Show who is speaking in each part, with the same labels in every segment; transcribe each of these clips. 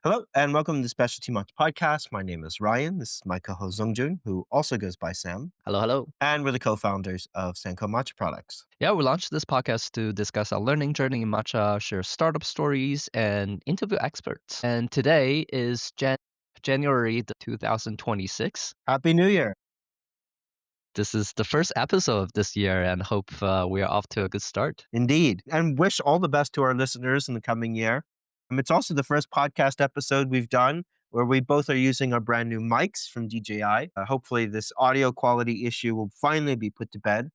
Speaker 1: Hello and welcome to the Specialty Matcha Podcast. My name is Ryan. This is my co-host Zongjun, who also goes by Sam,
Speaker 2: Hello, hello.
Speaker 1: and we're the co-founders of Senko Matcha Products.
Speaker 2: Yeah, we launched this podcast to discuss our learning journey in matcha, share startup stories, and interview experts. And today is January 2026.
Speaker 1: Happy New Year!
Speaker 2: This is the first episode of this year, and hope we are off to a good start.
Speaker 1: Indeed, and wish all the best to our listeners in the coming year. It's also the first podcast episode we've done where we both are using our brand new mics from DJI. Hopefully, this audio quality issue will finally be put to bed.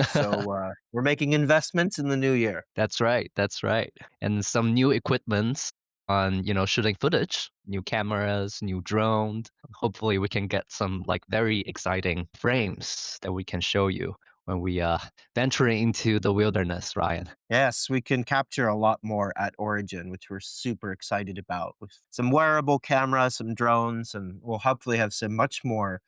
Speaker 1: So we're making investments in the new year.
Speaker 2: That's right. That's right. And some new equipments on, shooting footage, new cameras, new drones. Hopefully we can get some very exciting frames that we can show you when we venture into the wilderness, Ryan.
Speaker 1: Yes, we can capture a lot more at Origin, which we're super excited about with some wearable cameras, some drones, and we'll hopefully have some much more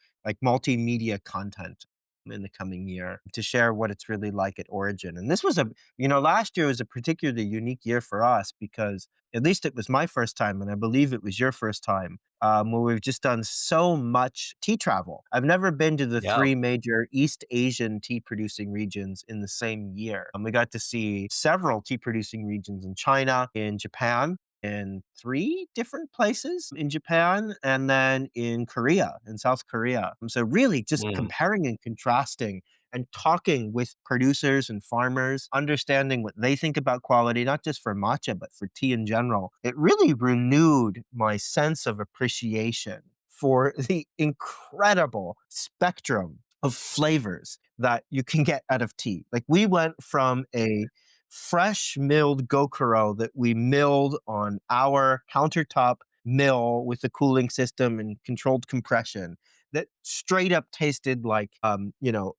Speaker 1: multimedia content in the coming year to share what it's really like at Origin. And this was last year was a particularly unique year for us because at least it was my first time, and I believe it was your first time, where we've just done so much tea travel. I've never been to the
Speaker 2: Yeah.
Speaker 1: three major East Asian tea producing regions in the same year. And we got to see several tea producing regions in China, in Japan, in three different places in Japan, and then in Korea, in South Korea. So really just
Speaker 2: Mm.
Speaker 1: comparing and contrasting and talking with producers and farmers, understanding what they think about quality, not just for matcha, but for tea in general. It really renewed my sense of appreciation for the incredible spectrum of flavors that you can get out of tea. Like we went from a fresh milled gokuro that we milled on our countertop mill with a cooling system and controlled compression that straight up tasted like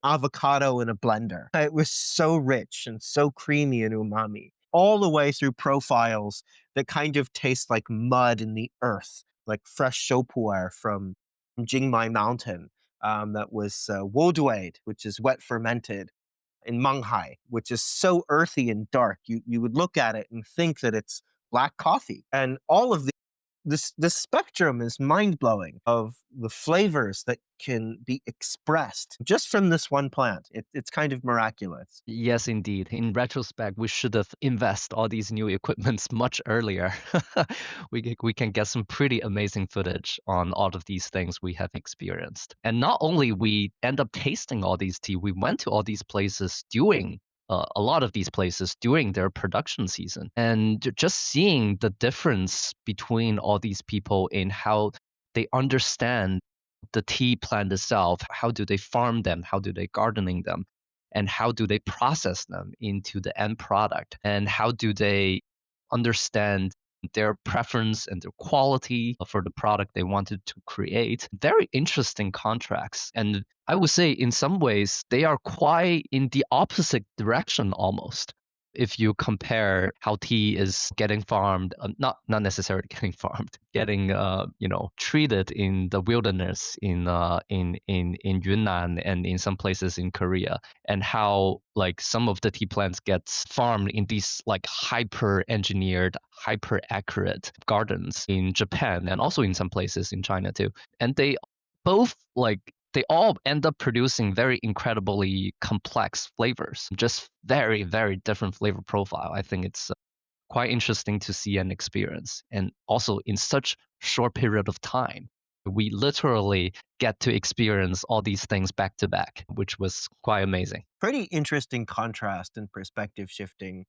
Speaker 1: avocado in a blender. It was so rich and so creamy and umami, all the way through profiles that kind of taste like mud in the earth, like fresh shopuer from Jingmai Mountain, that was woduade, which is wet fermented, in Manghai, which is so earthy and dark. You would look at it and think that it's black coffee. And all of this spectrum is mind blowing of the flavors that can be expressed just from this one plant. It's kind of miraculous.
Speaker 2: Yes, indeed. In retrospect, we should have invested all these new equipments much earlier. We can get some pretty amazing footage on all of these things we have experienced. And not only we end up tasting all these tea, we went to all these places during a lot of these places during their production season, and just seeing the difference between all these people in how they understand the tea plant itself. How do they farm them? How do they gardening them? And how do they process them into the end product? And how do they understand their preference and their quality for the product they wanted to create? Very interesting contracts. And I would say in some ways they are quite in the opposite direction almost. If you compare how tea is getting farmed, not necessarily getting farmed, getting treated in the wilderness in Yunnan and in some places in Korea, and how some of the tea plants gets farmed in these hyper engineered, hyper accurate gardens in Japan and also in some places in China too, and both they all end up producing very incredibly complex flavors, just very, very different flavor profile. I think it's quite interesting to see and experience. And also in such short period of time, we literally get to experience all these things back to back, which was quite amazing.
Speaker 1: Pretty interesting contrast and perspective shifting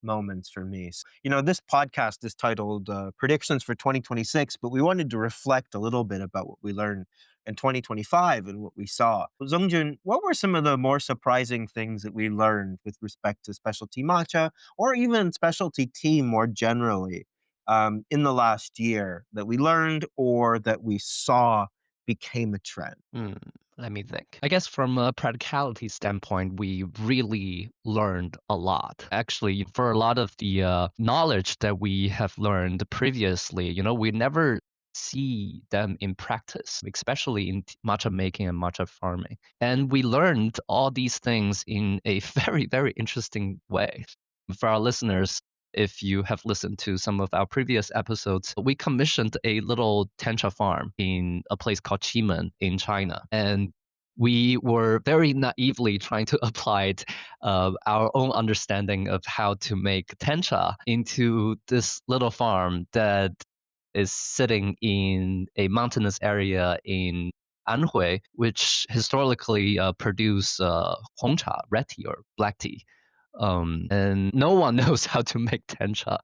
Speaker 1: moments for me. This podcast is titled Predictions for 2026, but we wanted to reflect a little bit about what we learned in 2025 and what we saw. Zongjun, what were some of the more surprising things that we learned with respect to specialty matcha or even specialty tea more generally in the last year that we learned or that we saw became a trend?
Speaker 2: Hmm, let me think. I guess from a practicality standpoint, we really learned a lot. Actually, for a lot of the knowledge that we have learned previously, we never see them in practice, especially in matcha making and matcha farming. And we learned all these things in a very, very interesting way. For our listeners, If you have listened to some of our previous episodes, we commissioned a little tencha farm in a place called Ximen in China. And we were very naively trying to apply our own understanding of how to make tencha into this little farm that is sitting in a mountainous area in Anhui, which historically produced Hongcha, red tea or black tea. And no one knows how to make tencha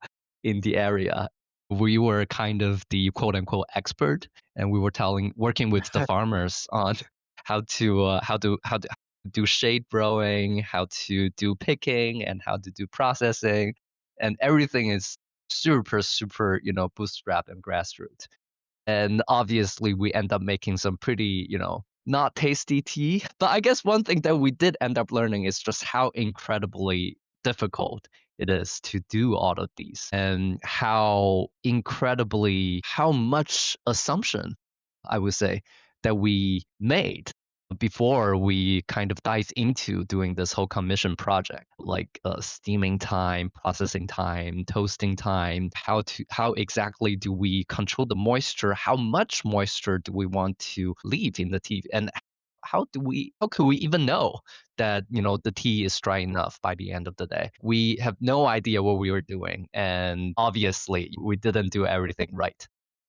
Speaker 2: in the area. We were kind of the quote unquote expert, and we were working with the farmers on how to do shade growing, how to do picking, and how to do processing, and everything is super bootstrap and grassroots. And obviously, we end up making some pretty, not tasty tea. But I guess one thing that we did end up learning is just how incredibly difficult it is to do all of these and how much assumption, I would say, that we made before we kind of dive into doing this whole commission project, like steaming time, processing time, toasting time, how exactly do we control the moisture, how much moisture do we want to leave in the tea, and how could we even know that the tea is dry enough by the end of the day? We have no idea what we were doing, and obviously we didn't do everything right.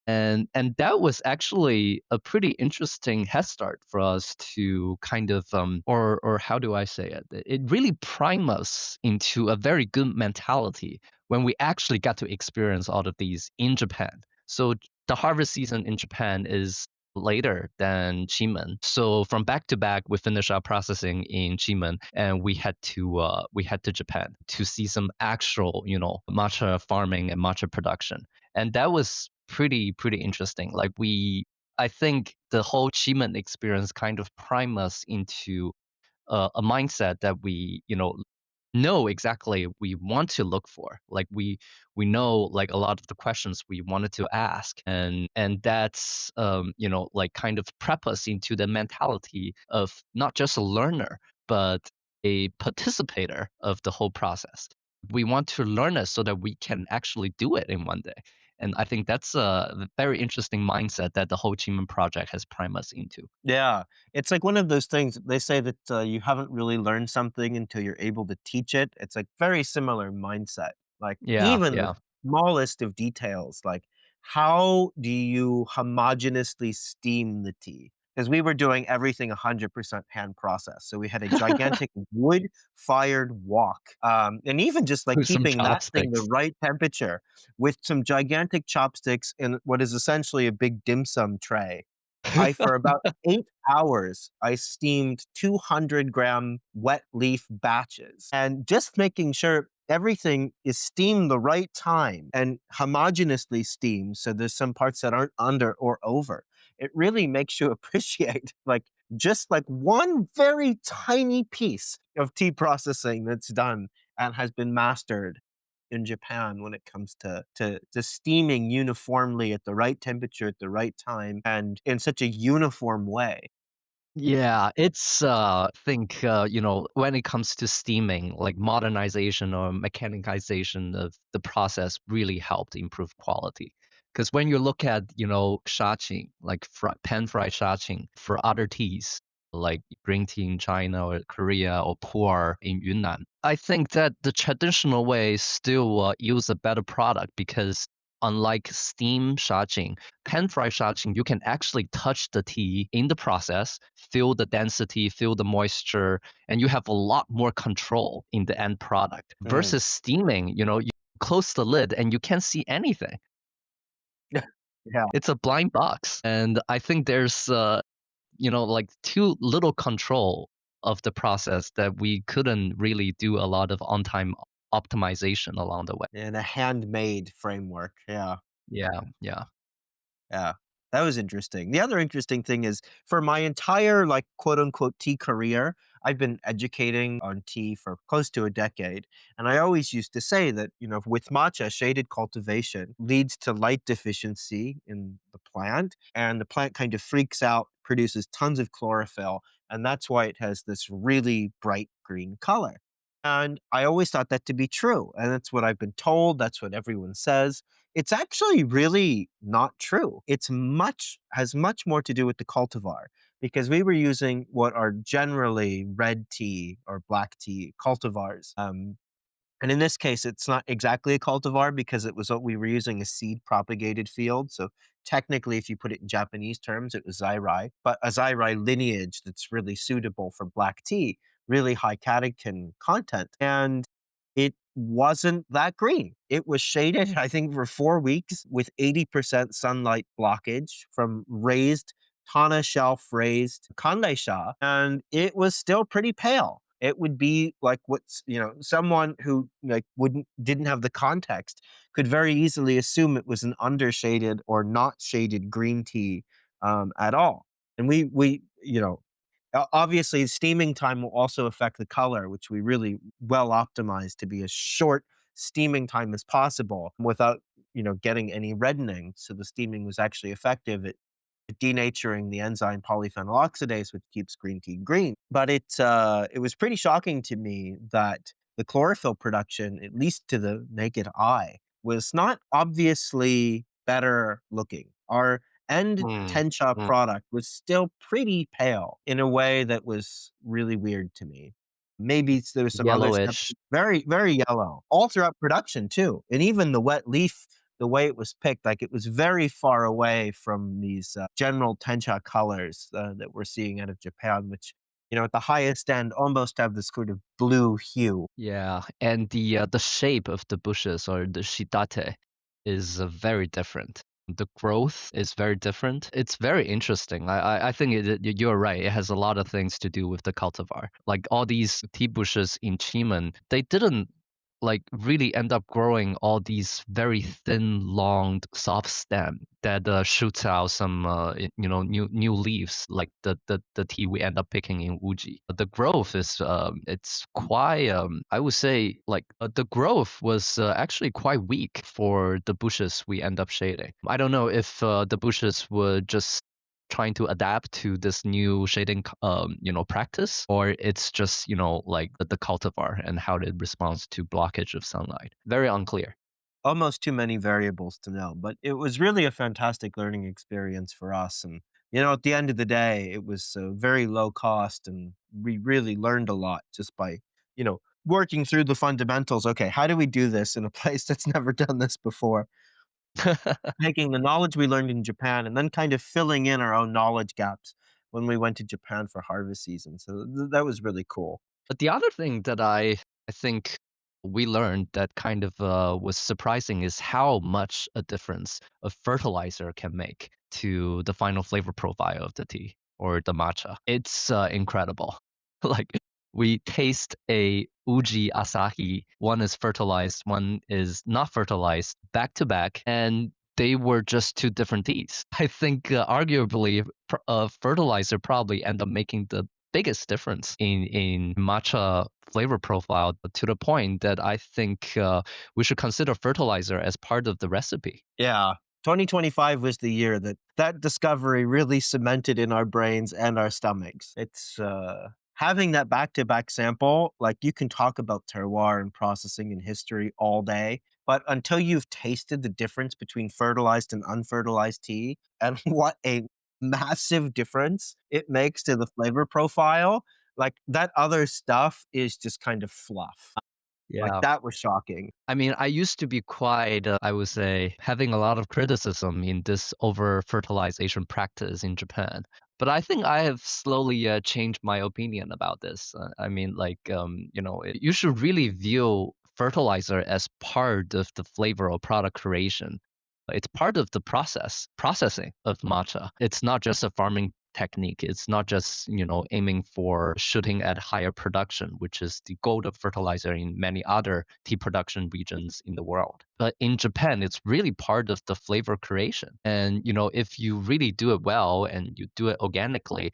Speaker 2: And that was actually a pretty interesting head start for us to kind of or how do I say it? It really primed us into a very good mentality when we actually got to experience all of these in Japan. So the harvest season in Japan is later than Chimen. So from back to back, we finished our processing in Chimen, and we head to Japan to see some actual matcha farming and matcha production, and that was pretty interesting. I think the whole Chimen experience kind of primed us into a mindset that we know exactly we want to look for. Like we know like a lot of the questions we wanted to ask, and that's like kind of prep us into the mentality of not just a learner but a participator of the whole process. We want to learn it so that we can actually do it in one day. And I think that's a very interesting mindset that the Ho Chi Minh project has primed us into.
Speaker 1: Yeah, it's like one of those things they say that, you haven't really learned something until you're able to teach it. It's like very similar mindset. Like,
Speaker 2: Yeah,
Speaker 1: even the
Speaker 2: yeah.
Speaker 1: smallest of details, like, how do you homogeneously steam the tea? Because we were doing everything 100% hand processed, so we had a gigantic wood-fired wok, and even just, like,
Speaker 2: With some
Speaker 1: keeping that thing the
Speaker 2: chopsticks.
Speaker 1: right temperature with some gigantic chopsticks in what is essentially a big dim sum tray. For about 8 hours, I steamed 200-gram wet leaf batches, and just making sure everything is steamed the right time and homogeneously steamed, so there's some parts that aren't under or over. It really makes you appreciate, like, just, like, one very tiny piece of tea processing that's done and has been mastered in Japan when it comes to steaming uniformly at the right temperature at the right time and in such a uniform way.
Speaker 2: Yeah, it's think when it comes to steaming, like modernization or mechanization of the process really helped improve quality. Because when you look at shaching, like pan fried shaching for other teas, like green tea in China or Korea or pu'er in Yunnan, I think that the traditional way still yields a better product because unlike steam shaching, pan fried shaching, you can actually touch the tea in the process, feel the density, feel the moisture, and you have a lot more control in the end product.
Speaker 1: Mm.
Speaker 2: Versus steaming, you close the lid and you can't see anything.
Speaker 1: Yeah.
Speaker 2: It's a blind box. And I think there's like too little control of the process that we couldn't really do a lot of on-time optimization along the way.
Speaker 1: In a handmade framework. Yeah.
Speaker 2: Yeah, yeah.
Speaker 1: Yeah, that was interesting. The other interesting thing is for my entire, like, quote unquote tea career, I've been educating on tea for close to a decade. And I always used to say that, with matcha, shaded cultivation leads to light deficiency in the plant, and the plant kind of freaks out, produces tons of chlorophyll, and that's why it has this really bright green color. And I always thought that to be true. And that's what I've been told. That's what everyone says. It's actually really not true. Has much more to do with the cultivar because we were using what are generally red tea or black tea cultivars. And in this case, it's not exactly a cultivar because it was what we were using a seed propagated field. So technically, if you put it in Japanese terms, it was Zairai, but a Zairai lineage that's really suitable for black tea, really high catechin content. And it wasn't that green. It was shaded, I think, for 4 weeks with 80% sunlight blockage from raised Tana shelf raised Kandaisha, and it was still pretty pale. It would be like someone who like wouldn't didn't have the context could very easily assume it was an undershaded or not shaded green tea at all. And obviously steaming time will also affect the color, which we really well optimized to be as short steaming time as possible without getting any reddening. So the steaming was actually effective at denaturing the enzyme polyphenol oxidase, which keeps green tea green. But it was pretty shocking to me that the chlorophyll production, at least to the naked eye, was not obviously better looking. Our end
Speaker 2: Mm,
Speaker 1: Tensha
Speaker 2: mm.
Speaker 1: product was still pretty pale in a way that was really weird to me. Maybe there was some other stuff,
Speaker 2: Yellowish.
Speaker 1: very, very yellow, all throughout production too. And even the wet leaf, the way it was picked, like it was very far away from these general Tensha colors that we're seeing out of Japan, which, at the highest end almost have this sort of blue hue.
Speaker 2: Yeah, and the shape of the bushes or the shitate is very different. The growth is very different. It's very interesting. I think you're right. It has a lot of things to do with the cultivar. Like all these tea bushes in Chimen, they didn't like really end up growing all these very thin, long, soft stem that shoots out some new leaves like the tea we end up picking in Uji. The growth is it's quite I would say like the growth was actually quite weak for the bushes we end up shading. I don't know if the bushes were just trying to adapt to this new shading practice, or it's just like the cultivar and how it responds to blockage of sunlight. Very unclear.
Speaker 1: Almost too many variables to know, but it was really a fantastic learning experience for us. And, at the end of the day, it was very low cost and we really learned a lot just by, working through the fundamentals. Okay, how do we do this in a place that's never done this before? Taking the knowledge we learned in Japan and then kind of filling in our own knowledge gaps when we went to Japan for harvest season. So that was really cool.
Speaker 2: But the other thing that I think we learned that kind of was surprising is how much a difference a fertilizer can make to the final flavor profile of the tea or the matcha. It's incredible. Like we taste a Uji Asahi, one is fertilized, one is not fertilized, back to back, and they were just two different teas. I think arguably fertilizer probably end up making the biggest difference in matcha flavor profile to the point that I think we should consider fertilizer as part of the recipe.
Speaker 1: Yeah. 2025 was the year that discovery really cemented in our brains and our stomachs. It's having that back-to-back sample, like you can talk about terroir and processing and history all day, but until you've tasted the difference between fertilized and unfertilized tea and what a massive difference it makes to the flavor profile, like that other stuff is just kind of fluff. Like
Speaker 2: Yeah.
Speaker 1: that was shocking.
Speaker 2: I mean, I used to be quite, I would say, having a lot of criticism in this over fertilization practice in Japan. But I think I have slowly changed my opinion about this. I mean, like, you should really view fertilizer as part of the flavor or product creation. It's part of the processing of matcha. It's not just a farming technique. It's not just, aiming for shooting at higher production, which is the goal of fertilizer in many other tea production regions in the world. But in Japan, it's really part of the flavor creation. And, if you really do it well and you do it organically,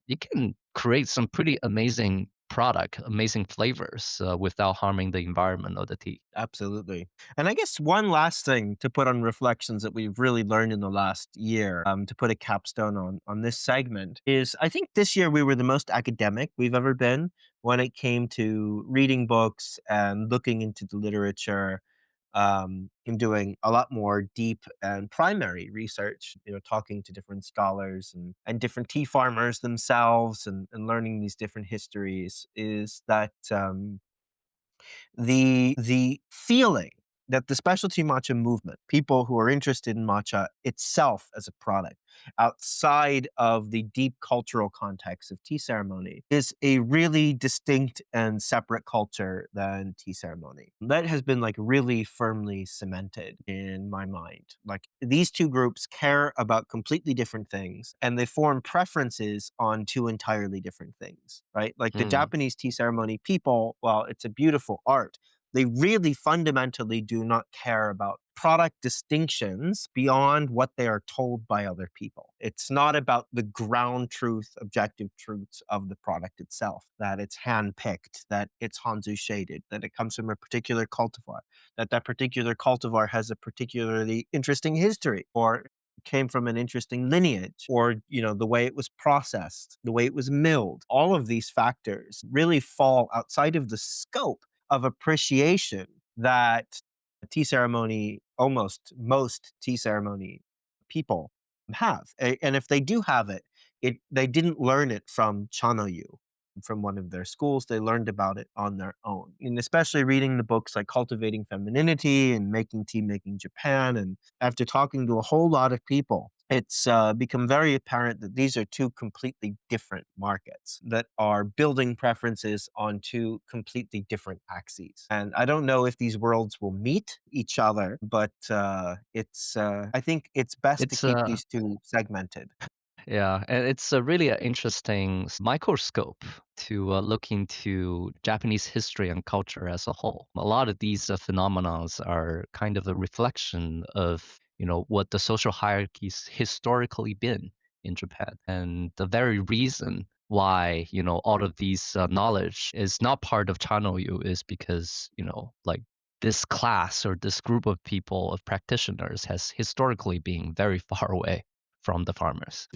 Speaker 2: you can create some pretty amazing product, amazing flavors without harming the environment or the tea.
Speaker 1: Absolutely. And I guess one last thing to put on reflections that we've really learned in the last year, to put a capstone on this segment is I think this year we were the most academic we've ever been. when it came to reading books and looking into the literature, and doing a lot more deep and primary research, talking to different scholars and different tea farmers themselves and learning these different histories, is that the feeling that the specialty matcha movement, people who are interested in matcha itself as a product, outside of the deep cultural context of tea ceremony, is a really distinct and separate culture than tea ceremony. That has been like really firmly cemented in my mind. Like these two groups care about completely different things and they form preferences on two entirely different things, right? Like the
Speaker 2: Mm.
Speaker 1: Japanese tea ceremony people, while it's a beautiful art, they really fundamentally do not care about product distinctions beyond what they are told by other people. It's not about the ground truth, objective truths of the product itself, that it's hand-picked, that it's Hanzu shaded, that it comes from a particular cultivar, that that particular cultivar has a particularly interesting history, or came from an interesting lineage, or the way it was processed, the way it was milled. All of these factors really fall outside of the scope of appreciation that tea ceremony, almost most tea ceremony people have. And if they do have it, they didn't learn it from Chanoyu, from one of their schools. They learned about it on their own. And especially reading the books like Cultivating Femininity and Making Tea, Making Japan. And after talking to a whole lot of people, it's become very apparent that these are two completely different markets that are building preferences on two completely different axes. And I don't know if these worlds will meet each other, but I think it's best to
Speaker 2: It's
Speaker 1: keep these two segmented.
Speaker 2: Yeah, and it's a really interesting microscope to look into Japanese history and culture as a whole. A lot of these phenomena are kind of a reflection of, what the social hierarchies historically been in Japan, and the very reason why, all of these knowledge is not part of Chanoyu is because, like this class or this group of people of practitioners has historically been very far away from the farmers.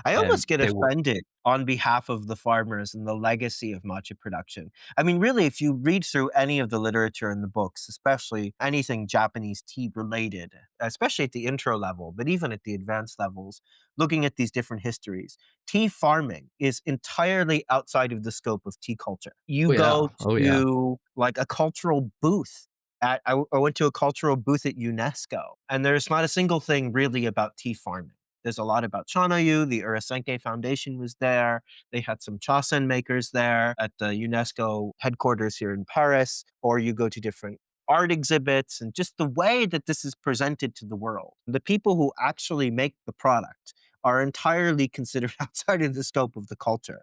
Speaker 1: I
Speaker 2: And
Speaker 1: almost get
Speaker 2: they were
Speaker 1: offended on behalf of the farmers and the legacy of matcha production. I mean, really, if you read through any of the literature in the books, especially anything Japanese tea related, especially at the intro level, but even at the advanced levels, looking at these different histories, tea farming is entirely outside of the scope of tea culture. You
Speaker 2: oh, yeah.
Speaker 1: go
Speaker 2: Oh, yeah.
Speaker 1: to like a cultural booth. I went to a cultural booth at UNESCO, and there's not a single thing really about tea farming. There's a lot about Chanayu. The Urasenke Foundation was there. They had some chasen makers there at the UNESCO headquarters here in Paris. Or you go to different art exhibits and just the way that this is presented to the world. The people who actually make the product are entirely considered outside of the scope of the culture.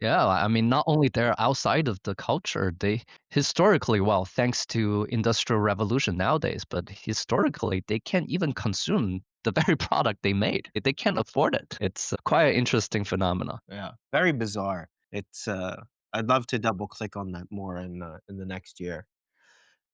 Speaker 2: Yeah, I mean, not only they're outside of the culture, they historically, well, thanks to industrial revolution nowadays, but historically, they can't even consume the very product they made. They can't afford it. It's quite an interesting phenomena.
Speaker 1: Yeah, very bizarre. I'd love to double click on that more in the next year.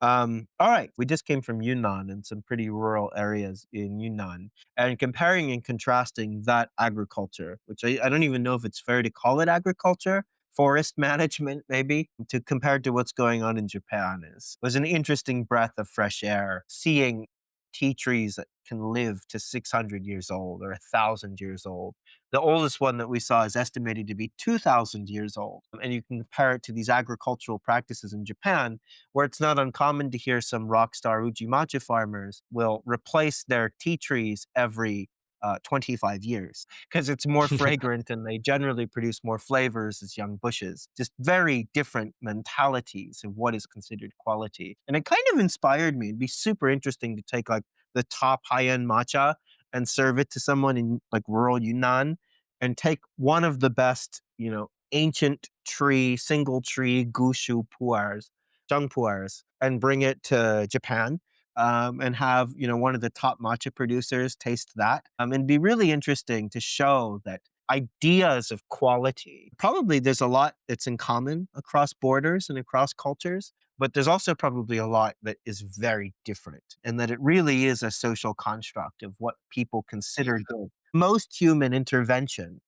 Speaker 1: All right, we just came from Yunnan and some pretty rural areas in Yunnan, and comparing and contrasting that agriculture, which I don't even know if it's fair to call it agriculture, forest management maybe, to compared to what's going on in Japan is was an interesting breath of fresh air. Seeing tea trees that can live to 600 years old or 1,000 years old. The oldest one that we saw is estimated to be 2,000 years old, and you can compare it to these agricultural practices in Japan where it's not uncommon to hear some rock star Ujimachi farmers will replace their tea trees every 25 years because it's more fragrant and they generally produce more flavors as young bushes. Just very different mentalities of what is considered quality. And it kind of inspired me. It'd be super interesting to take like the top high end matcha and serve it to someone in like rural Yunnan and take one of the best, ancient tree, single tree gushu pu'ers Zhangpuers and bring it to Japan, and have, one of the top matcha producers taste that. And it'd be really interesting to show that ideas of quality, probably there's a lot that's in common across borders and across cultures, but there's also probably a lot that is very different, and that it really is a social construct of what people consider good. Most human intervention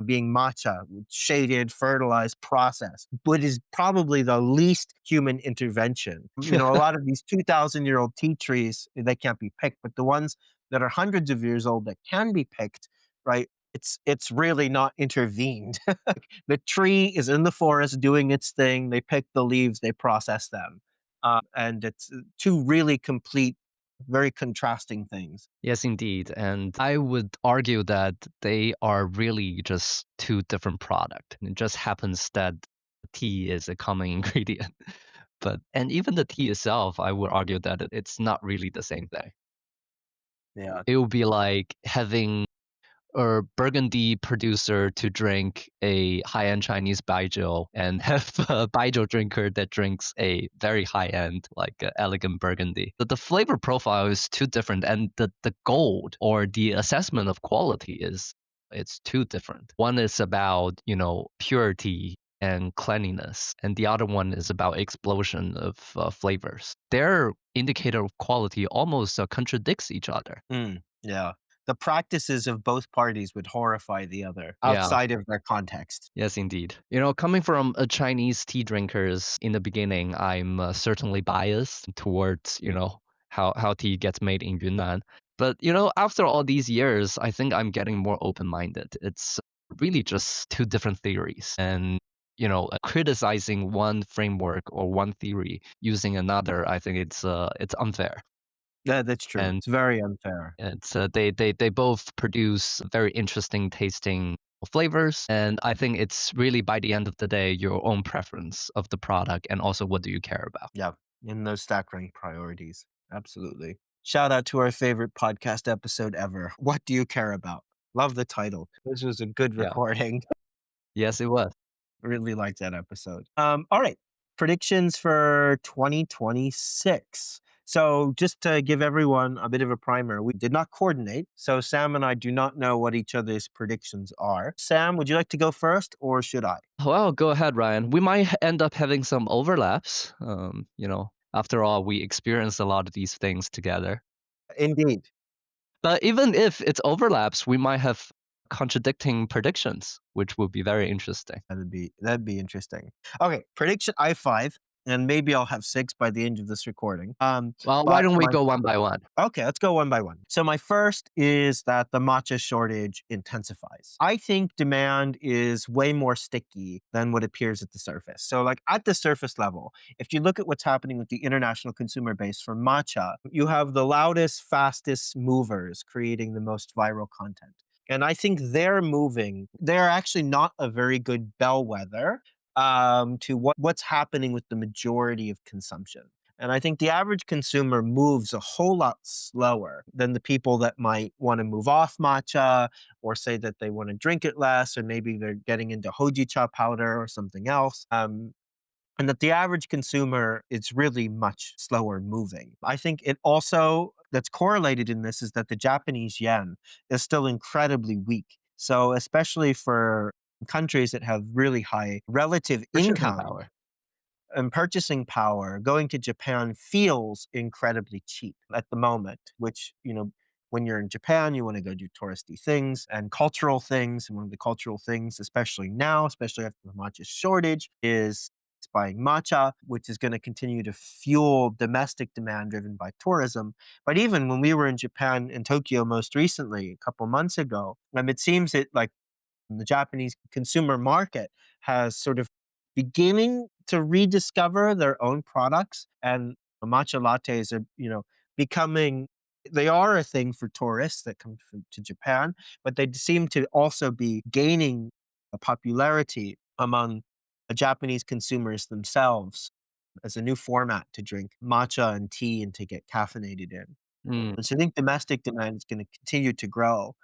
Speaker 1: being matcha, shaded, fertilized, processed, but is probably the least human intervention. A lot of these 2,000-year-old tea trees, they can't be picked, but the ones that are hundreds of years old that can be picked, right? It's really not intervened. The tree is in the forest doing its thing. They pick the leaves, they process them, and it's two really complete, very contrasting things.
Speaker 2: Yes, indeed. And I would argue that they are really just two different products. It just happens that tea is a common ingredient. But and even the tea itself, I would argue that it's not really the same thing.
Speaker 1: Yeah.
Speaker 2: It would be like having or Burgundy producer to drink a high-end Chinese baijiu and have a baijiu drinker that drinks a very high-end, like elegant Burgundy. But the flavor profile is too different, and the gold or the assessment of quality is it's too different. One is about purity and cleanliness, and the other one is about explosion of flavors. Their indicator of quality almost contradicts each other.
Speaker 1: Yeah. The practices of both parties would horrify the other
Speaker 2: Yeah.
Speaker 1: outside of their context.
Speaker 2: Yes, indeed. Coming from a Chinese tea drinkers in the beginning, I'm certainly biased towards, how tea gets made in Yunnan. But, after all these years, I think I'm getting more open-minded. It's really just two different theories. And, criticizing one framework or one theory using another, I think it's unfair.
Speaker 1: Yeah, that's true.
Speaker 2: And
Speaker 1: It's very unfair.
Speaker 2: they both produce very interesting tasting flavors, and I think it's really by the end of the day your own preference of the product and also what do you care about.
Speaker 1: Yeah. In those stack rank priorities. Absolutely. Shout out to our favorite podcast episode ever. What do you care about? Love the title. This was a good
Speaker 2: Yeah.
Speaker 1: recording.
Speaker 2: Yes, it was.
Speaker 1: Really liked that episode. All right. Predictions for 2026. So, just to give everyone a bit of a primer, we did not coordinate. So, Sam and I do not know what each other's predictions are. Sam, would you like to go first or should I?
Speaker 2: Well, go ahead, Ryan. We might end up having some overlaps. After all, we experienced a lot of these things together.
Speaker 1: Indeed.
Speaker 2: But even if it's overlaps, we might have contradicting predictions, which would be very interesting.
Speaker 1: That'd be interesting. Okay, prediction I have 5, and maybe I'll have 6 by the end of this recording.
Speaker 2: Well, why
Speaker 1: But
Speaker 2: don't we
Speaker 1: my
Speaker 2: go one by one?
Speaker 1: Okay, let's go one by one. So my first is that the matcha shortage intensifies. I think demand is way more sticky than what appears at the surface. So like at the surface level, if you look at what's happening with the international consumer base for matcha, you have the loudest, fastest movers creating the most viral content. And I think they're moving. They're actually not a very good bellwether to what's happening with the majority of consumption. And I think the average consumer moves a whole lot slower than the people that might want to move off matcha or say that they want to drink it less, or maybe they're getting into hojicha powder or something else. And that the average consumer is really much slower moving. I think it also that's correlated in this is that the Japanese yen is still incredibly weak. So, especially for countries that have really high relative
Speaker 2: Purchasing
Speaker 1: income
Speaker 2: power.
Speaker 1: and purchasing power, going to Japan feels incredibly cheap at the moment, which, when you're in Japan, you want to go do touristy things and cultural things. And one of the cultural things, especially now, especially after the matcha shortage, is buying matcha, which is going to continue to fuel domestic demand driven by tourism. But even when we were in Japan in Tokyo most recently, a couple months ago, it seems that like the Japanese consumer market has sort of beginning to rediscover their own products, and matcha lattes are, becoming they are a thing for tourists that come to Japan, but they seem to also be gaining a popularity among the Japanese consumers themselves as a new format to drink matcha and tea and to get caffeinated in.
Speaker 2: Mm,
Speaker 1: And so I think domestic demand is going to continue to grow.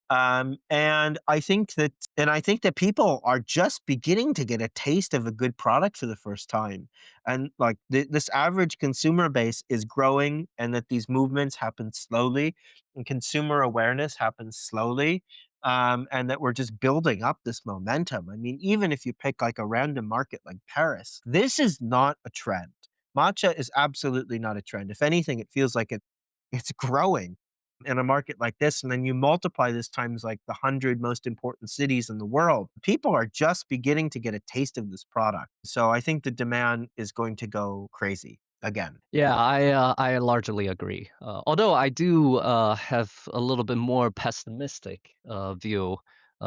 Speaker 1: And I think that people are just beginning to get a taste of a good product for the first time. And like this average consumer base is growing, and that these movements happen slowly, and consumer awareness happens slowly. And that we're just building up this momentum. I mean, even if you pick like a random market like Paris, this is not a trend. Matcha is absolutely not a trend. If anything, it feels like it's growing. in a market like this, and then you multiply this times like the 100 most important cities in the world, people are just beginning to get a taste of this product. So I think the demand is going to go crazy again.
Speaker 2: Yeah, I largely agree. Although I do have a little bit more pessimistic view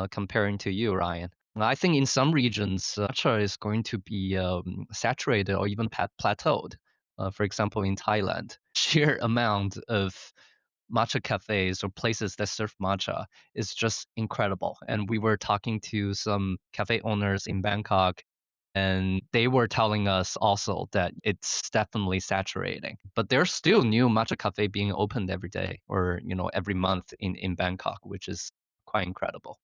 Speaker 2: comparing to you, Ryan. I think in some regions, matcha is going to be saturated or even plateaued. For example, in Thailand, sheer amount of matcha cafes or places that serve matcha is just incredible. And we were talking to some cafe owners in Bangkok, and they were telling us also that it's definitely saturating. But there's still new matcha cafe being opened every day or, every month in Bangkok, which is quite incredible.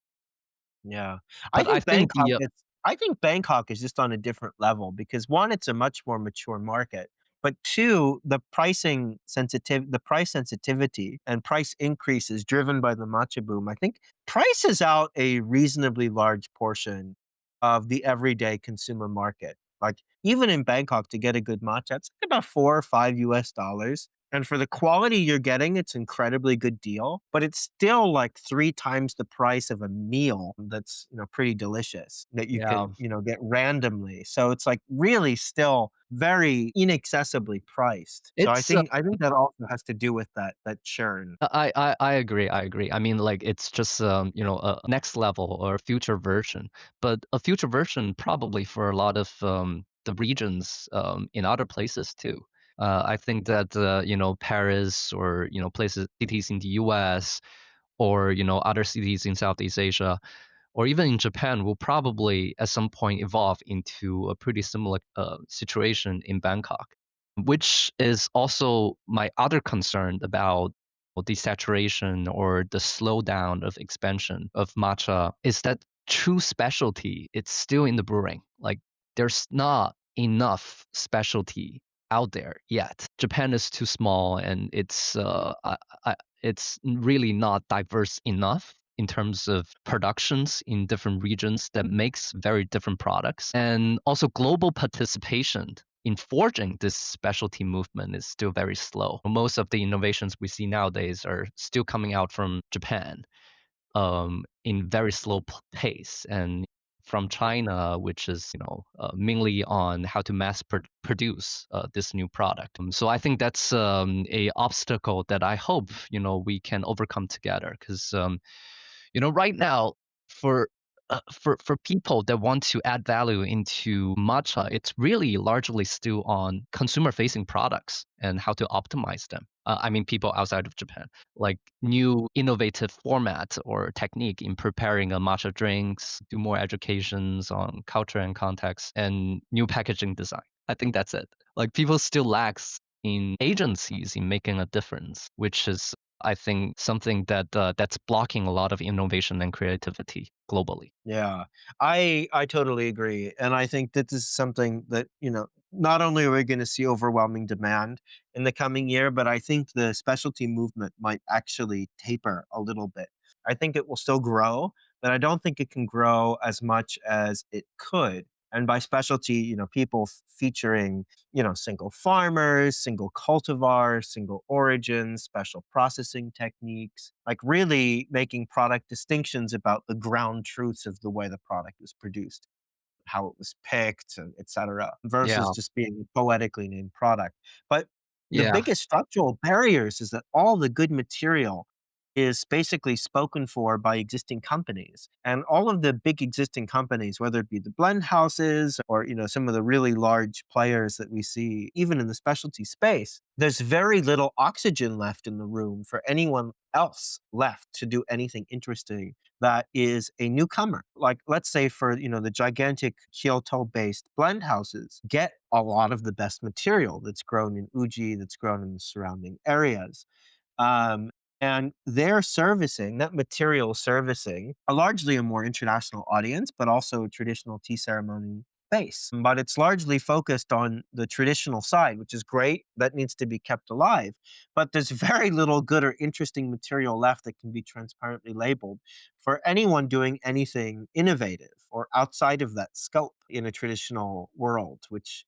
Speaker 1: Yeah. I
Speaker 2: But I
Speaker 1: think
Speaker 2: think
Speaker 1: Bangkok
Speaker 2: the
Speaker 1: is I think Bangkok is just on a different level because 1, it's a much more mature market, but 2, the price sensitivity and price increases driven by the matcha boom, I think prices out a reasonably large portion of the everyday consumer market. Like, even in Bangkok to get a good matcha, it's like about 4 or $5. And for the quality you're getting, it's incredibly good deal, but it's still like 3 times the price of a meal that's, pretty delicious that you
Speaker 2: yeah,
Speaker 1: can, get randomly. So it's like really still very inaccessibly priced. So I
Speaker 2: it's
Speaker 1: think I think that also has to do with that churn.
Speaker 2: I agree. I agree. I mean, like it's just a next level or future version, but a future version probably for a lot of the regions in other places too. I think that Paris or places cities in the U.S. or other cities in Southeast Asia or even in Japan will probably at some point evolve into a pretty similar situation in Bangkok, which is also my other concern about the saturation or the slowdown of expansion of matcha is that true specialty it's still in the brewing. Like there's not enough specialty out there yet. Japan is too small and it's really not diverse enough in terms of productions in different regions that makes very different products. And also global participation in forging this specialty movement is still very slow. Most of the innovations we see nowadays are still coming out from Japan in very slow pace and from China, which is mainly on how to produce this new product. So I think that's a obstacle that I hope we can overcome together because right now for for people that want to add value into matcha, it's really largely still on consumer facing products and how to optimize them. I mean, people outside of Japan, like new innovative format or technique in preparing a matcha drinks, do more educations on culture and context, and new packaging design. I think that's it. Like people still lacks in agencies in making a difference, which is I think something that's blocking a lot of innovation and creativity globally.
Speaker 1: Yeah, I totally agree, and I think that this is something that, not only are we gonna see overwhelming demand in the coming year, but I think the specialty movement might actually taper a little bit. I think it will still grow, but I don't think it can grow as much as it could. And by specialty, people featuring, single farmers, single cultivars, single origins, special processing techniques, like really making product distinctions about the ground truths of the way the product was produced, how it was picked, and et cetera, versus
Speaker 2: Yeah,
Speaker 1: just being a poetically named product. But the
Speaker 2: yeah,
Speaker 1: biggest structural barriers is that all the good material is basically spoken for by existing companies. And all of the big existing companies, whether it be the blend houses or, some of the really large players that we see even in the specialty space, there's very little oxygen left in the room for anyone else left to do anything interesting that is a newcomer. Like, let's say for, the gigantic Kyoto-based blend houses get a lot of the best material that's grown in Uji, that's grown in the surrounding areas. Um, and they're servicing that material servicing a largely a more international audience, but also a traditional tea ceremony base. But it's largely focused on the traditional side, which is great. That needs to be kept alive. But there's very little good or interesting material left that can be transparently labeled for anyone doing anything innovative or outside of that scope in a traditional world, which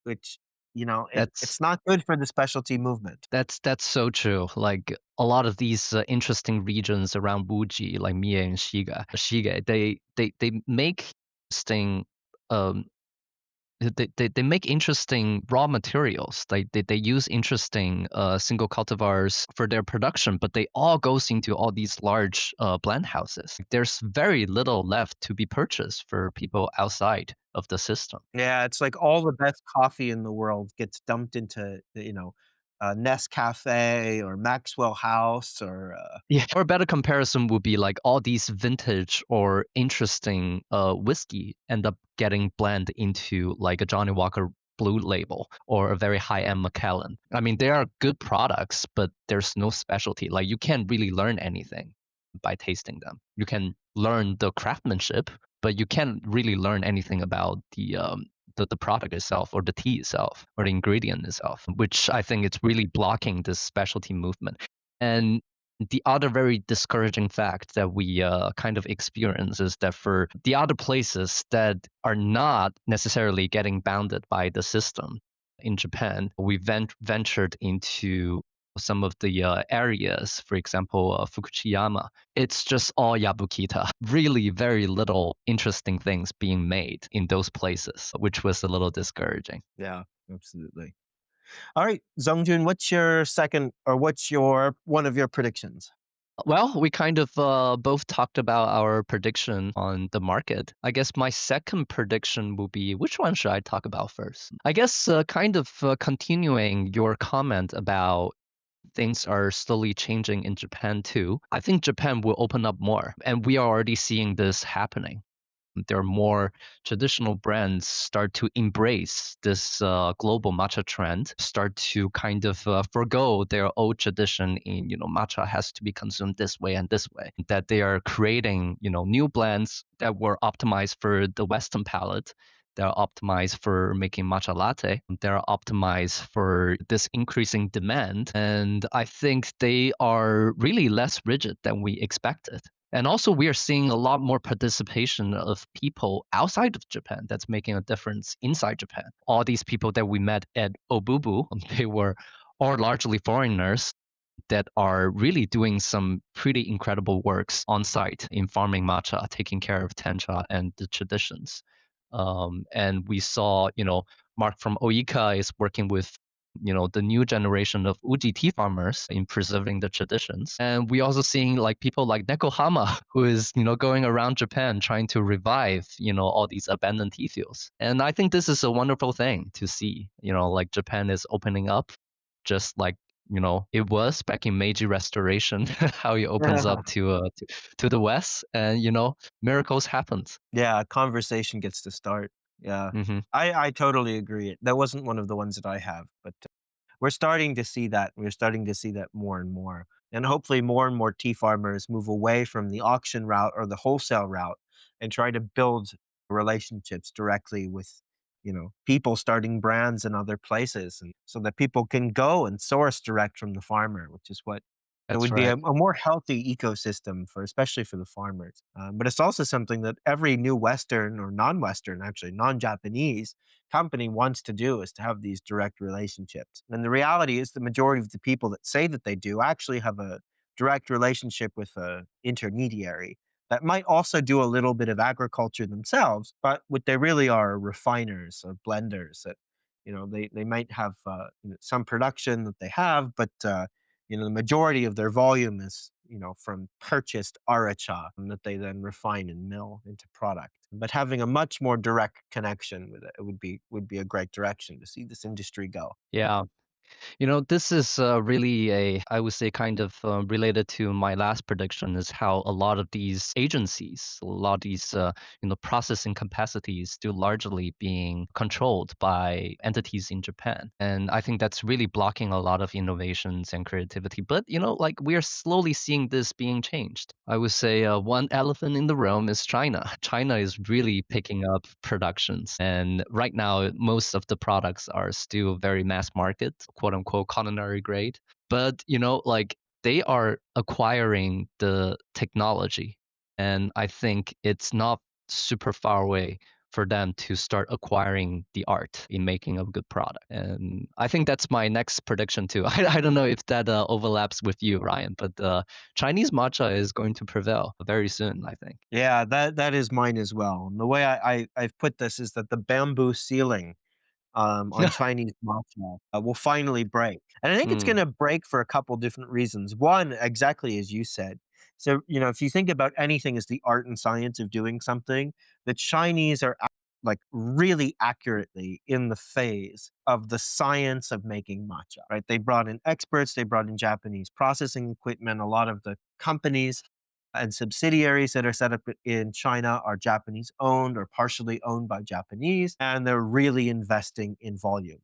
Speaker 1: it's
Speaker 2: That's
Speaker 1: not good for the specialty movement.
Speaker 2: that's so true. Like a lot of these interesting regions around Wuji, like Mie and Shige, they make interesting um they make interesting raw materials. They use interesting single cultivars for their production, but they all goes into all these large blend houses. There's very little left to be purchased for people outside of the system.
Speaker 1: Yeah, it's like all the best coffee in the world gets dumped into, Nescafe or Maxwell House or,
Speaker 2: Yeah. Or a better comparison would be like all these vintage or interesting whiskey end up getting blended into like a Johnny Walker Blue Label or a very high-end Macallan. I mean, they are good products, but there's no specialty. Like you can't really learn anything by tasting them. You can learn the craftsmanship, but you can't really learn anything about the product itself or the tea itself or the ingredient itself, which I think it's really blocking this specialty movement. And the other very discouraging fact that we kind of experience is that for the other places that are not necessarily getting bounded by the system in Japan, we ventured into some of the areas, for example, Fukuchiyama. It's just all Yabukita. Really, very little interesting things being made in those places, which was a little discouraging.
Speaker 1: yeah, absolutely. All right, Zongjun, what's your second or what's your one of your predictions?
Speaker 2: Well, we kind of both talked about our prediction on the market. I guess my second prediction will be which one should I talk about first? I guess kind of continuing your comment about things are slowly changing in Japan too. I think Japan will open up more, and we are already seeing this happening. There are more traditional brands start to embrace this global matcha trend, start to kind of forgo their old tradition in, matcha has to be consumed this way and this way, that they are creating, new blends that were optimized for the Western palate. They're optimized for making matcha latte. They're optimized for this increasing demand. And I think they are really less rigid than we expected. And also, we are seeing a lot more participation of people outside of Japan that's making a difference inside Japan. All these people that we met at Obubu, they were all largely foreigners that are really doing some pretty incredible works on site in farming matcha, taking care of tencha and the traditions. And we saw, Mark from Oika is working with the new generation of Uji tea farmers in preserving the traditions. And we also seeing like people like Nekohama, who is, going around Japan trying to revive, all these abandoned tea fields. And I think this is a wonderful thing to see, like Japan is opening up just like it was back in Meiji Restoration, how it opens up to the West, and miracles happened.
Speaker 1: Yeah, a conversation gets to start. Yeah.
Speaker 2: Hmm.
Speaker 1: I totally agree. That wasn't one of the ones that I have, but we're starting to see that. We're starting to see that more and more. And hopefully more and more tea farmers move away from the auction route or the wholesale route and try to build relationships directly with, people starting brands in other places and so that people can go and source direct from the farmer, which is what it
Speaker 2: That's
Speaker 1: would be
Speaker 2: right.
Speaker 1: a more healthy ecosystem for especially for the farmers. But it's also something that every new Western or non-Western, actually non-Japanese company wants to do is to have these direct relationships. And the reality is the majority of the people that say that they do actually have a direct relationship with a intermediary that might also do a little bit of agriculture themselves, but what they really are refiners or blenders that they might have some production that they have, but the majority of their volume is, from purchased aracha that they then refine and mill into product. But having a much more direct connection with it would be a great direction to see this industry go.
Speaker 2: Yeah. This is really I would say, kind of related to my last prediction is how a lot of these agencies, a lot of these, processing capacities still largely being controlled by entities in Japan. And I think that's really blocking a lot of innovations and creativity. But, like we are slowly seeing this being changed. I would say one elephant in the room is China. China is really picking up productions. And right now, most of the products are still very mass market, quote unquote, culinary grade. But, like they are acquiring the technology. And I think it's not super far away for them to start acquiring the art in making a good product. And I think that's my next prediction too. I don't know if that overlaps with you, Ryan, but Chinese matcha is going to prevail very soon, I think.
Speaker 1: Yeah, that is mine as well. And the way I've put this is that the bamboo ceiling on Chinese matcha will finally break. And I think it's
Speaker 2: Mm,
Speaker 1: gonna break for a couple different reasons. One, exactly as you said. So, if you think about anything as the art and science of doing something, the Chinese are like really accurately in the phase of the science of making matcha, right? They brought in experts, they brought in Japanese processing equipment. A lot of the companies and subsidiaries that are set up in China are Japanese owned or partially owned by Japanese, and they're really investing in volume.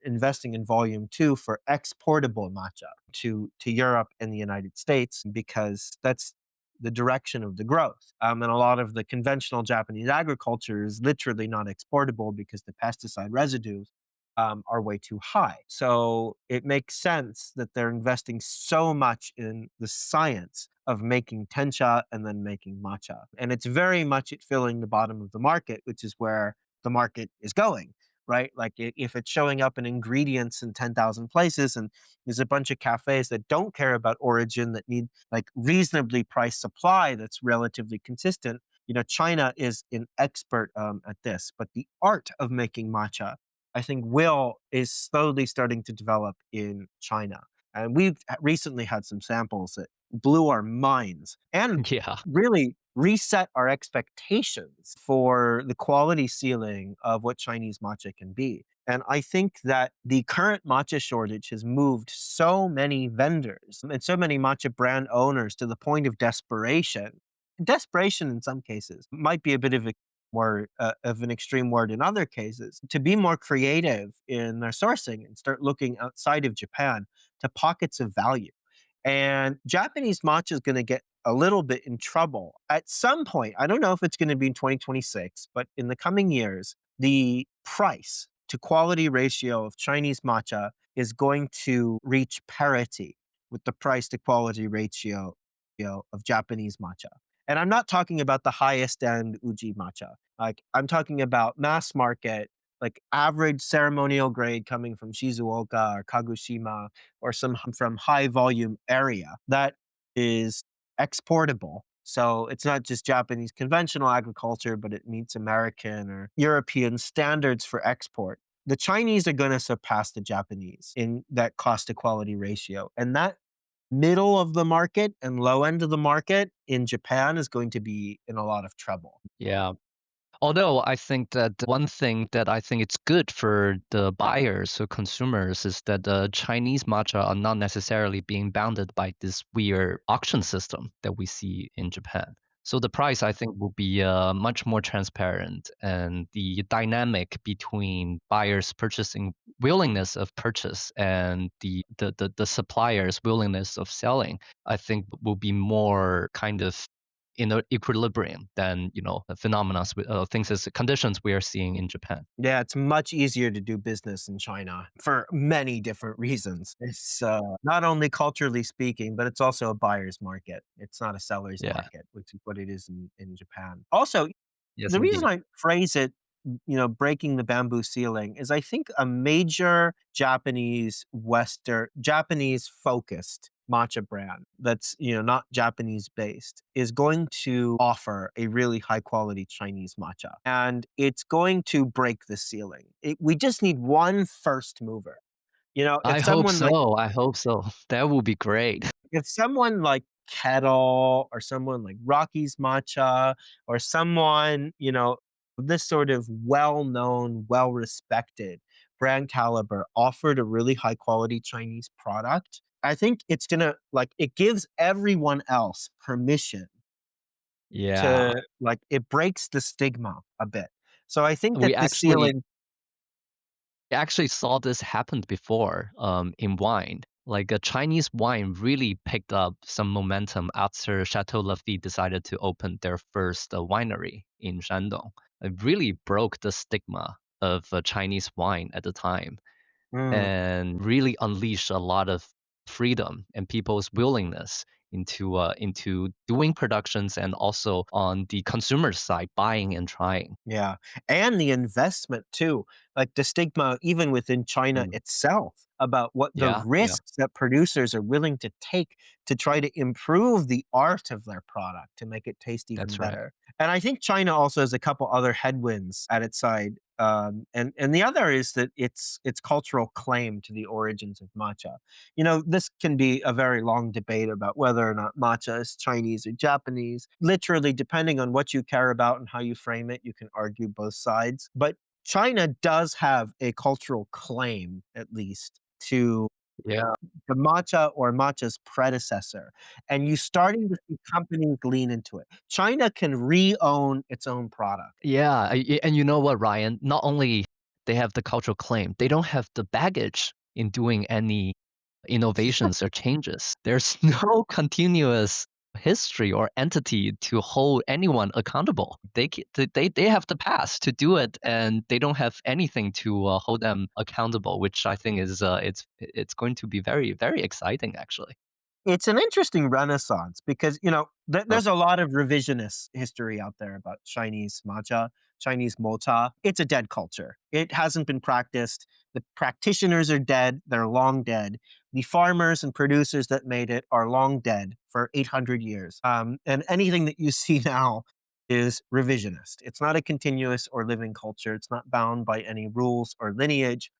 Speaker 1: Investing in volume too for exportable matcha to Europe and the United States because that's the direction of the growth. And a lot of the conventional Japanese agriculture is literally not exportable because the pesticide residues are way too high. So it makes sense that they're investing so much in the science of making tencha and then making matcha. And it's very much at filling the bottom of the market, which is where the market is going, right? Like if it's showing up in ingredients in 10,000 places and there's a bunch of cafes that don't care about origin that need like reasonably priced supply that's relatively consistent. China is an expert at this, but the art of making matcha, I think, will is slowly starting to develop in China. And we've recently had some samples that blew our minds and
Speaker 2: yeah.
Speaker 1: really reset our expectations for the quality ceiling of what Chinese matcha can be. And I think that the current matcha shortage has moved so many vendors and so many matcha brand owners to the point of desperation. Desperation in some cases might be a bit of a word of an extreme word in other cases to be more creative in their sourcing and start looking outside of Japan to pockets of value. And Japanese matcha is going to get a little bit in trouble at some point. I don't know if it's going to be in 2026, but in the coming years, the price to quality ratio of Chinese matcha is going to reach parity with the price to quality ratio of Japanese matcha. And I'm not talking about the highest end Uji matcha. Like I'm talking about mass market, like average ceremonial grade coming from Shizuoka or Kagoshima or some from high volume area that is exportable. So it's not just Japanese conventional agriculture, but it meets American or European standards for export. The Chinese are going to surpass the Japanese in that cost to quality ratio. And that middle of the market and low end of the market in Japan is going to be in a lot of trouble.
Speaker 2: Yeah. Although I think that one thing that I think it's good for the buyers or consumers is that the Chinese matcha are not necessarily being bounded by this weird auction system that we see in Japan. So the price I think will be much more transparent, and the dynamic between buyers' purchasing willingness of purchase and the suppliers' willingness of selling, I think will be more kind of in an equilibrium than the phenomena, things as conditions we are seeing in Japan.
Speaker 1: Yeah, it's much easier to do business in China for many different reasons. It's not only culturally speaking, but it's also a buyer's market. It's not a seller's
Speaker 2: Yeah.
Speaker 1: market, which is what it is in Japan. Also,
Speaker 2: Yes,
Speaker 1: the reason
Speaker 2: indeed.
Speaker 1: I phrase it, breaking the bamboo ceiling is I think a major Japanese focused matcha brand that's, not Japanese based is going to offer a really high quality Chinese matcha. And it's going to break the ceiling. We just need one first mover. If
Speaker 2: I hope
Speaker 1: someone like
Speaker 2: so. I hope so. That would be great.
Speaker 1: if someone like Kettle or someone like Rocky's Matcha or someone, this sort of well-known, well-respected brand caliber offered a really high quality Chinese product, I think it's gonna like it gives everyone else permission
Speaker 2: Yeah.
Speaker 1: to like it breaks the stigma a bit. So I think
Speaker 2: We
Speaker 1: that the
Speaker 2: actually
Speaker 1: ceiling.
Speaker 2: actually saw this happen before in wine. Like a Chinese wine really picked up some momentum after Chateau Lafite decided to open their first winery in Shandong. It really broke the stigma of Chinese wine at the time,
Speaker 1: Mm.
Speaker 2: and really unleash a lot of freedom and people's willingness into doing productions and also on the consumer side, buying and trying.
Speaker 1: Yeah, and the investment too, like the stigma even within China
Speaker 2: Mm.
Speaker 1: itself about what the
Speaker 2: Yeah, yeah,
Speaker 1: risks that producers are willing to take to try to improve the art of their product to make it taste even
Speaker 2: that's right.
Speaker 1: better. And I think China also has a couple other headwinds at its side. And the other is that its cultural claim to the origins of matcha. You know, this can be a very long debate about whether or not matcha is Chinese or Japanese. Literally, depending on what you care about and how you frame it, you can argue both sides. But China does have a cultural claim, at least, to
Speaker 2: Yeah.
Speaker 1: the matcha or matcha's predecessor. And you starting to see companies lean into it. China can re-own its own product.
Speaker 2: Yeah, and you know what, Ryan? Not only they have the cultural claim, they don't have the baggage in doing any innovations or changes. There's no continuous history or entity to hold anyone accountable. They have the past to do it, and they don't have anything to hold them accountable, which I think is it's going to be very very exciting actually.
Speaker 1: It's an interesting renaissance because, you know,
Speaker 2: Uh,
Speaker 1: there's a lot of revisionist history out there about Chinese matcha, Chinese mocha. It's a dead culture. It hasn't been practiced. The practitioners are dead. They're long dead. The farmers and producers that made it are long dead for 800 years. And anything that you see now is revisionist. It's not a continuous or living culture. It's not bound by any rules or lineage.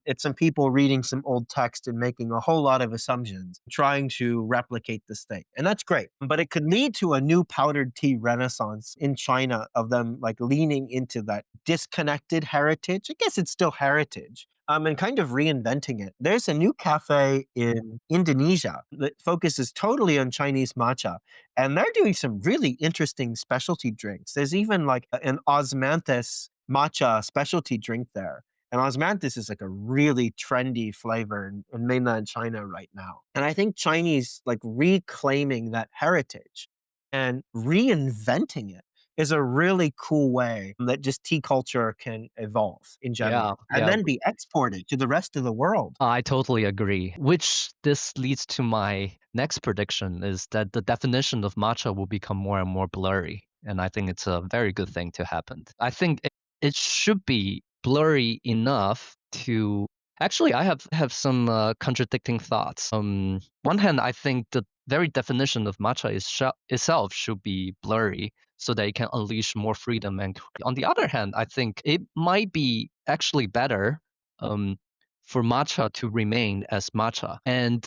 Speaker 1: It's some people reading some old text and making a whole lot of assumptions, trying to replicate this thing. And that's great. But it could lead to a new powdered tea renaissance in China of them like leaning into that disconnected heritage. I guess it's still heritage. And kind of reinventing it. There's a new cafe in Indonesia that focuses totally on Chinese matcha, and they're doing some really interesting specialty drinks. There's even like an osmanthus matcha specialty drink there, and osmanthus is like a really trendy flavor in mainland China right now. And I think Chinese like reclaiming that heritage and reinventing it is a really cool way that just tea culture can evolve in
Speaker 2: yeah,
Speaker 1: general and
Speaker 2: yeah.
Speaker 1: then be exported to the rest of the world.
Speaker 2: I totally agree. Which this leads to my next prediction is that the definition of matcha will become more and more blurry. And I think it's a very good thing to happen. I think it should be blurry enough to actually I have some contradicting thoughts. One hand, I think the very definition of matcha itself should be blurry so that it can unleash more freedom. And on the other hand, I think it might be actually better um, for matcha to remain as matcha. And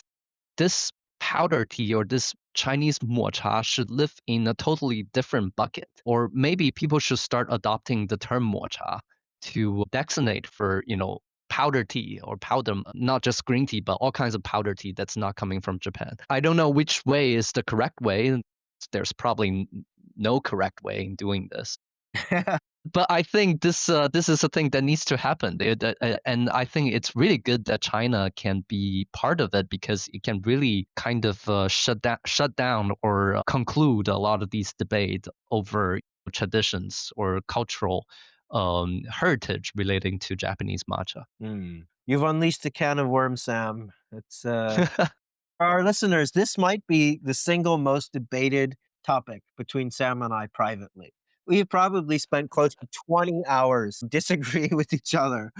Speaker 2: this powder tea or this Chinese mocha should live in a totally different bucket. Or maybe people should start adopting the term mocha to designate for, powder tea or powder, not just green tea, but all kinds of powder tea that's not coming from Japan. I don't know which way is the correct way. There's probably no correct way in doing this, but I think this is a thing that needs to happen, and I think it's really good that China can be part of it because it can really kind of shut down or conclude a lot of these debates over traditions or cultural heritage relating to Japanese matcha.
Speaker 1: Mm. You've unleashed a can of worms, Sam. It's For our listeners, this might be the single most debated topic between Sam and I privately. We've probably spent close to 20 hours disagreeing with each other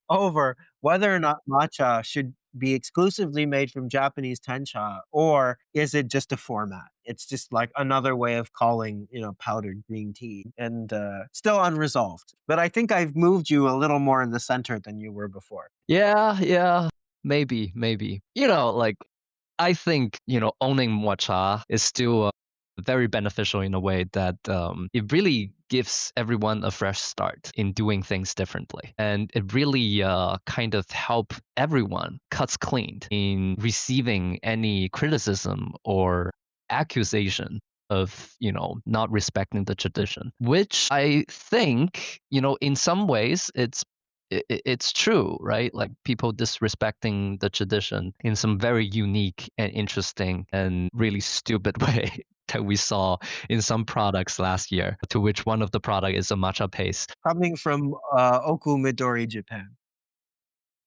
Speaker 1: over whether or not matcha should be exclusively made from Japanese tencha, or is it just a format? It's just like another way of calling, powdered green tea, and still unresolved. But I think I've moved you a little more in the center than you were before.
Speaker 2: Yeah, yeah, maybe, maybe. Like I think, owning matcha is still very beneficial in a way that it really gives everyone a fresh start in doing things differently. And it really kind of help everyone cuts clean in receiving any criticism or accusation of, not respecting the tradition, which I think, in some ways it's true, right? Like people disrespecting the tradition in some very unique and interesting and really stupid way that we saw in some products last year, to which one of the product is a matcha paste.
Speaker 1: Coming from Okumidori, Japan.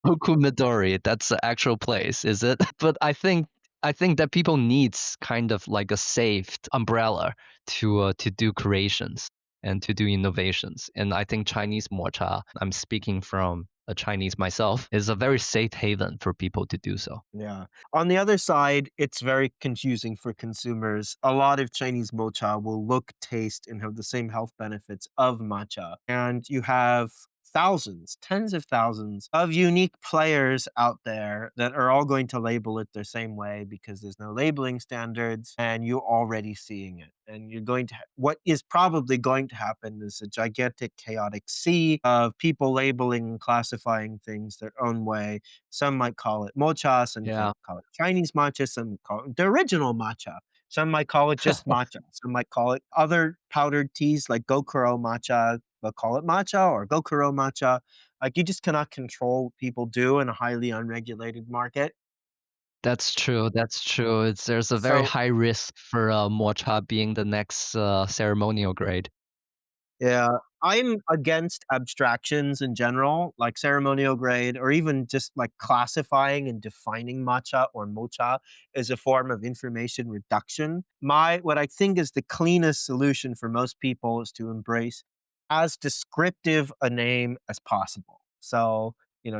Speaker 2: Hokumidori, that's the actual place, is it? But I think I think that people needs kind of like a safe umbrella to do creations and to do innovations. And I think Chinese matcha, I'm speaking from a Chinese myself, is a very safe haven for people to do so.
Speaker 1: Yeah. On the other side, it's very confusing for consumers. A lot of Chinese mocha will look, taste, and have the same health benefits of matcha. And you have thousands, tens of thousands of unique players out there that are all going to label it the same way because there's no labeling standards and you're already seeing it. And you're going to, what is probably going to happen is a gigantic chaotic sea of people labeling and classifying things their own way. Some might call it mocha, some
Speaker 2: Yeah.
Speaker 1: call it Chinese matcha, some call it the original matcha. Some might call it just matcha. Some might call it other powdered teas like Gokuro matcha. They'll call it matcha or Gokuro matcha. Like you just cannot control what people do in a highly unregulated market.
Speaker 2: That's true. That's true. There's a very
Speaker 1: So
Speaker 2: high risk for matcha being the next ceremonial grade.
Speaker 1: yeah, I'm against abstractions in general, like ceremonial grade, or even just like classifying and defining matcha or mocha as a form of information reduction. What I think is the cleanest solution for most people is to embrace as descriptive a name as possible. So,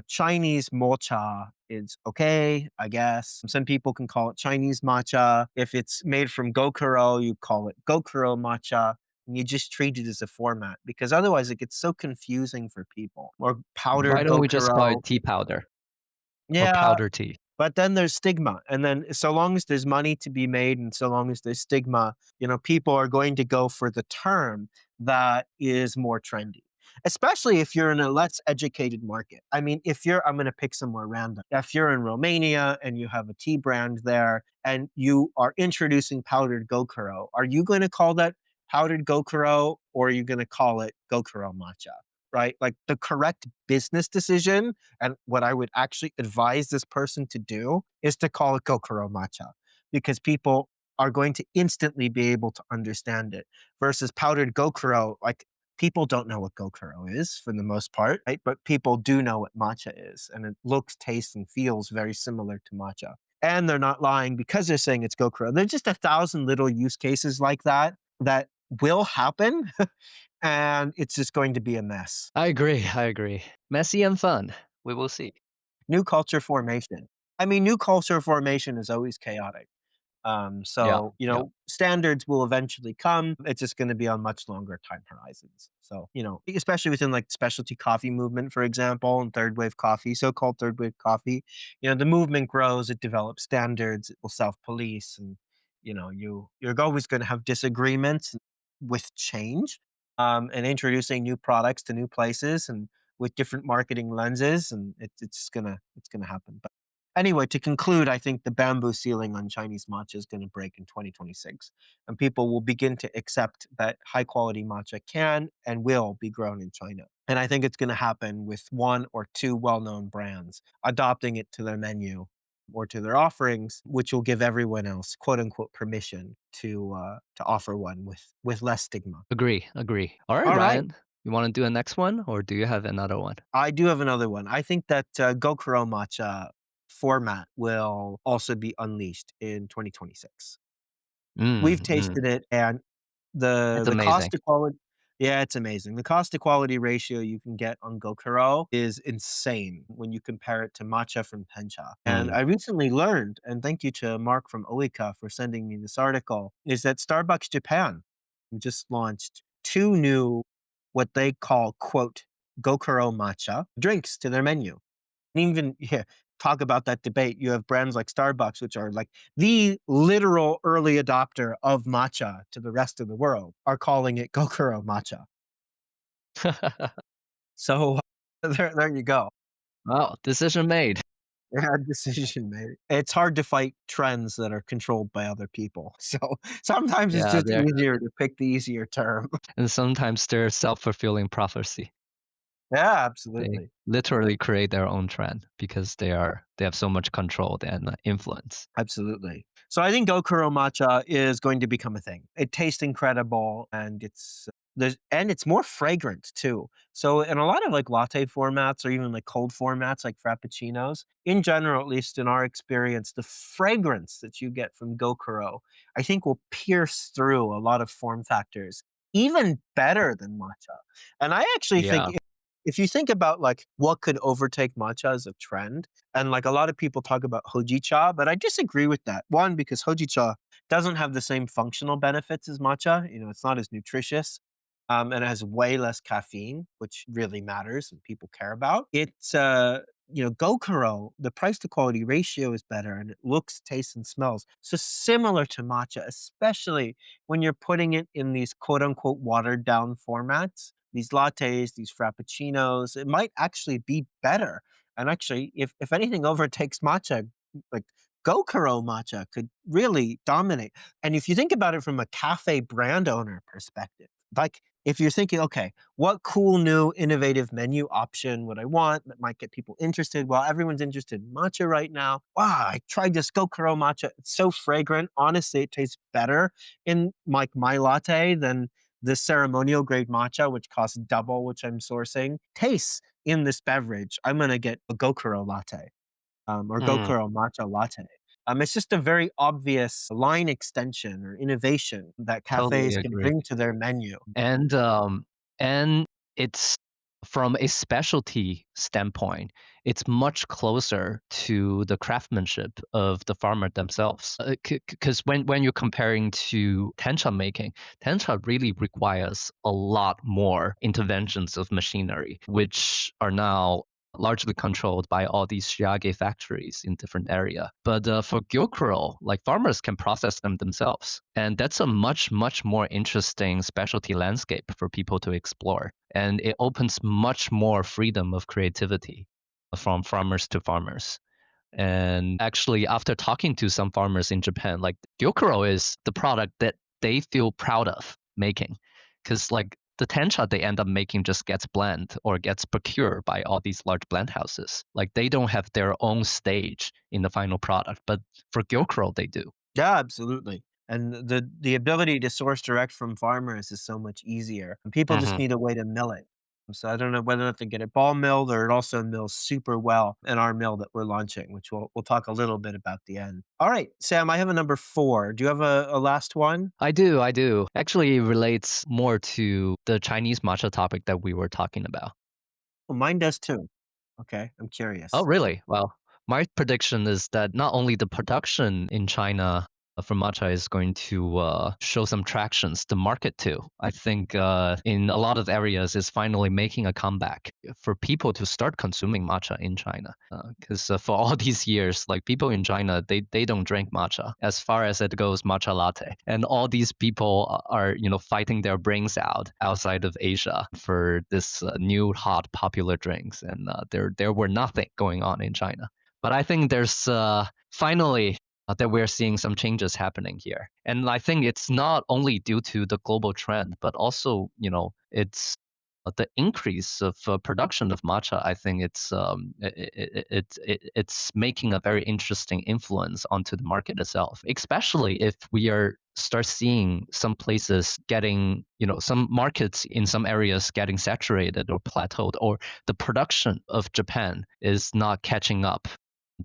Speaker 1: Chinese mocha is okay, I guess. Some people can call it Chinese matcha. If it's made from Gokuro, you call it Gokuro matcha and you just treat it as a format because otherwise it gets so confusing for people. Or
Speaker 2: Why
Speaker 1: powdered
Speaker 2: don't we just call
Speaker 1: Gokuro.
Speaker 2: it tea powder or
Speaker 1: Yeah,
Speaker 2: powder tea?
Speaker 1: but then there's stigma. And then so long as there's money to be made and so long as there's stigma, people are going to go for the term that is more trendy. Especially if you're in a less educated market. I mean, I'm going to pick somewhere random. If you're in Romania and you have a tea brand there and you are introducing powdered Gokuro, are you going to call that powdered Gokuro or are you going to call it Gokuro matcha? Right? Like the correct business decision and what I would actually advise this person to do is to call it Gokuro matcha because people are going to instantly be able to understand it versus powdered Gokuro. Like people don't know what Gokuro is for the most part, right? But people do know what matcha is and it looks, tastes, and feels very similar to matcha. And they're not lying because they're saying it's Gokuro. There's just 1,000 little use cases like that will happen and it's just going to be a mess.
Speaker 2: I agree. I agree. Messy and fun. We will see.
Speaker 1: New culture formation. I mean, new culture formation is always chaotic.
Speaker 2: Yeah. Yeah.
Speaker 1: Standards will eventually come. It's just going to be on much longer time horizons. So, especially within like specialty coffee movement, for example, and third wave coffee, so-called third wave coffee, the movement grows, it develops standards, it will self-police, and you're always going to have disagreements with change, and introducing new products to new places and with different marketing lenses, and it's gonna happen. But anyway, to conclude, I think the bamboo ceiling on Chinese matcha is going to break in 2026, and people will begin to accept that high quality matcha can and will be grown in China. And I think it's going to happen with one or two well known brands adopting it to their menu or to their offerings, which will give everyone else "quote unquote" permission to offer one with less stigma.
Speaker 2: Agree. Agree. All right,
Speaker 1: All right.
Speaker 2: Ryan. You want to do a next one, or do you have another one?
Speaker 1: I do have another one. I think that Gokuro matcha format will also be unleashed in 2026. We've
Speaker 2: Mm, mm.
Speaker 1: tasted it, and the
Speaker 2: It's
Speaker 1: the
Speaker 2: amazing.
Speaker 1: cost to quality, yeah, it's amazing. The cost to quality ratio you can get on Gokuro is insane when you compare it to matcha from Tencha. And
Speaker 2: Mm.
Speaker 1: I recently learned, and thank you to Mark from Oika for sending me this article, is that Starbucks Japan just launched two new, what they call, quote, Gokuro matcha drinks to their menu. And even yeah, talk about that debate. You have brands like Starbucks, which are like the literal early adopter of matcha to the rest of the world, are calling it Gokuro matcha. So there you go.
Speaker 2: Well, decision made.
Speaker 1: Yeah, decision made. It's hard to fight trends that are controlled by other people. So sometimes it's
Speaker 2: Yeah,
Speaker 1: just
Speaker 2: they're
Speaker 1: easier to pick the easier term.
Speaker 2: and sometimes they're self-fulfilling prophecy.
Speaker 1: Yeah,
Speaker 2: They
Speaker 1: absolutely.
Speaker 2: literally create their own trend because they have so much control and influence.
Speaker 1: Absolutely. So I think Gokuro matcha is going to become a thing. It tastes incredible and it's and it's more fragrant too. So in a lot of like latte formats or even like cold formats like frappuccinos, in general, at least in our experience, the fragrance that you get from Gokuro, I think will pierce through a lot of form factors even better than matcha. And I actually think
Speaker 2: Yeah.
Speaker 1: if you think about like what could overtake matcha as a trend, and like a lot of people talk about hojicha, but I disagree with that. One, because hojicha doesn't have the same functional benefits as matcha. You know, it's not as nutritious. And it has way less caffeine, which really matters and people care about. Gokuro, the price to quality ratio is better and it looks, tastes, and smells. So similar to matcha, especially when you're putting it in these quote unquote watered down formats, these lattes, these frappuccinos, it might actually be better. And actually, if anything overtakes matcha, like Gokuro matcha could really dominate. And if you think about it from a cafe brand owner perspective, like if you're thinking, okay, what cool new innovative menu option would I want that might get people interested? Well, everyone's interested in matcha right now. Wow, I tried this Gokuro matcha. It's so fragrant. Honestly, it tastes better in like my latte than the ceremonial grade matcha, which costs double, which I'm sourcing. Tastes in this beverage. I'm gonna get a Gokuro latte or
Speaker 2: Mm,
Speaker 1: Gokuro matcha latte. It's just a very obvious line extension or innovation that
Speaker 2: totally
Speaker 1: cafes can
Speaker 2: agree.
Speaker 1: bring to their menu.
Speaker 2: And it's from a specialty standpoint, it's much closer to the craftsmanship of the farmer themselves. Because when you're comparing to tencha making, tencha really requires a lot more interventions of machinery, which are now largely controlled by all these shiage factories in different area. But for gyokuro, like farmers can process them themselves, and that's a much more interesting specialty landscape for people to explore, and it opens much more freedom of creativity from farmers to farmers. And actually, after talking to some farmers in Japan, like gyokuro is the product that they feel proud of making, because like the tencha they end up making just gets blend or gets procured by all these large blend houses. Like they don't have their own stage in the final product, but for gyokuro they do.
Speaker 1: Yeah, absolutely. And the ability to source direct from farmers is so much easier. And people just
Speaker 2: Hmm.
Speaker 1: need a way to mill it. So I don't know whether or not they get it ball milled or it also mills super well in our mill that we're launching, which we'll talk a little bit about the end. All right, Sam, I have a number 4. Do you have a last one?
Speaker 2: I do. Actually, it relates more to the Chinese matcha topic that we were talking about.
Speaker 1: Well, mine does too. Okay, I'm
Speaker 2: Oh,
Speaker 1: curious.
Speaker 2: really? Well, my prediction is that not only the production in China for matcha is going to show some tractions, the market too. I think in a lot of areas is finally making a comeback for people to start consuming matcha in China. Because for all these years, like people in China, they don't drink matcha. As far as it goes, matcha latte, and all these people are fighting their brains out outside of Asia for this new hot popular drinks, and there were nothing going on in China. But I think there's finally that we're seeing some changes happening here. And I think it's not only due to the global trend, but also, it's the increase of production of matcha. I think it's making a very interesting influence onto the market itself, especially if we are start seeing some places getting, some markets in some areas getting saturated or plateaued, or the production of Japan is not catching up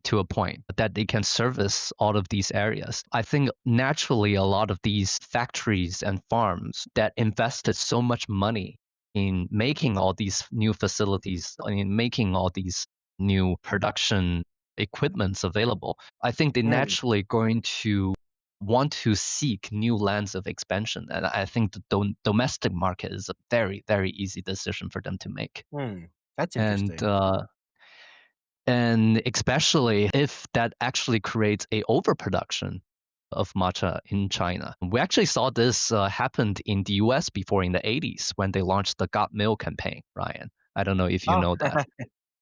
Speaker 2: to a point that they can service all of these areas. I think naturally a lot of these factories and farms that invested so much money in making all these new facilities, in making all these new production equipments available, I think they're
Speaker 1: Mm,
Speaker 2: naturally going to want to seek new lands of expansion. And I think the domestic market is a very easy decision for them to make.
Speaker 1: mm, that's
Speaker 2: And
Speaker 1: interesting.
Speaker 2: and especially if that actually creates a overproduction of matcha in China. We actually saw this happened in the US before in the 80s when they launched the Got Milk campaign, Ryan. I don't know if you
Speaker 1: Oh,
Speaker 2: know that.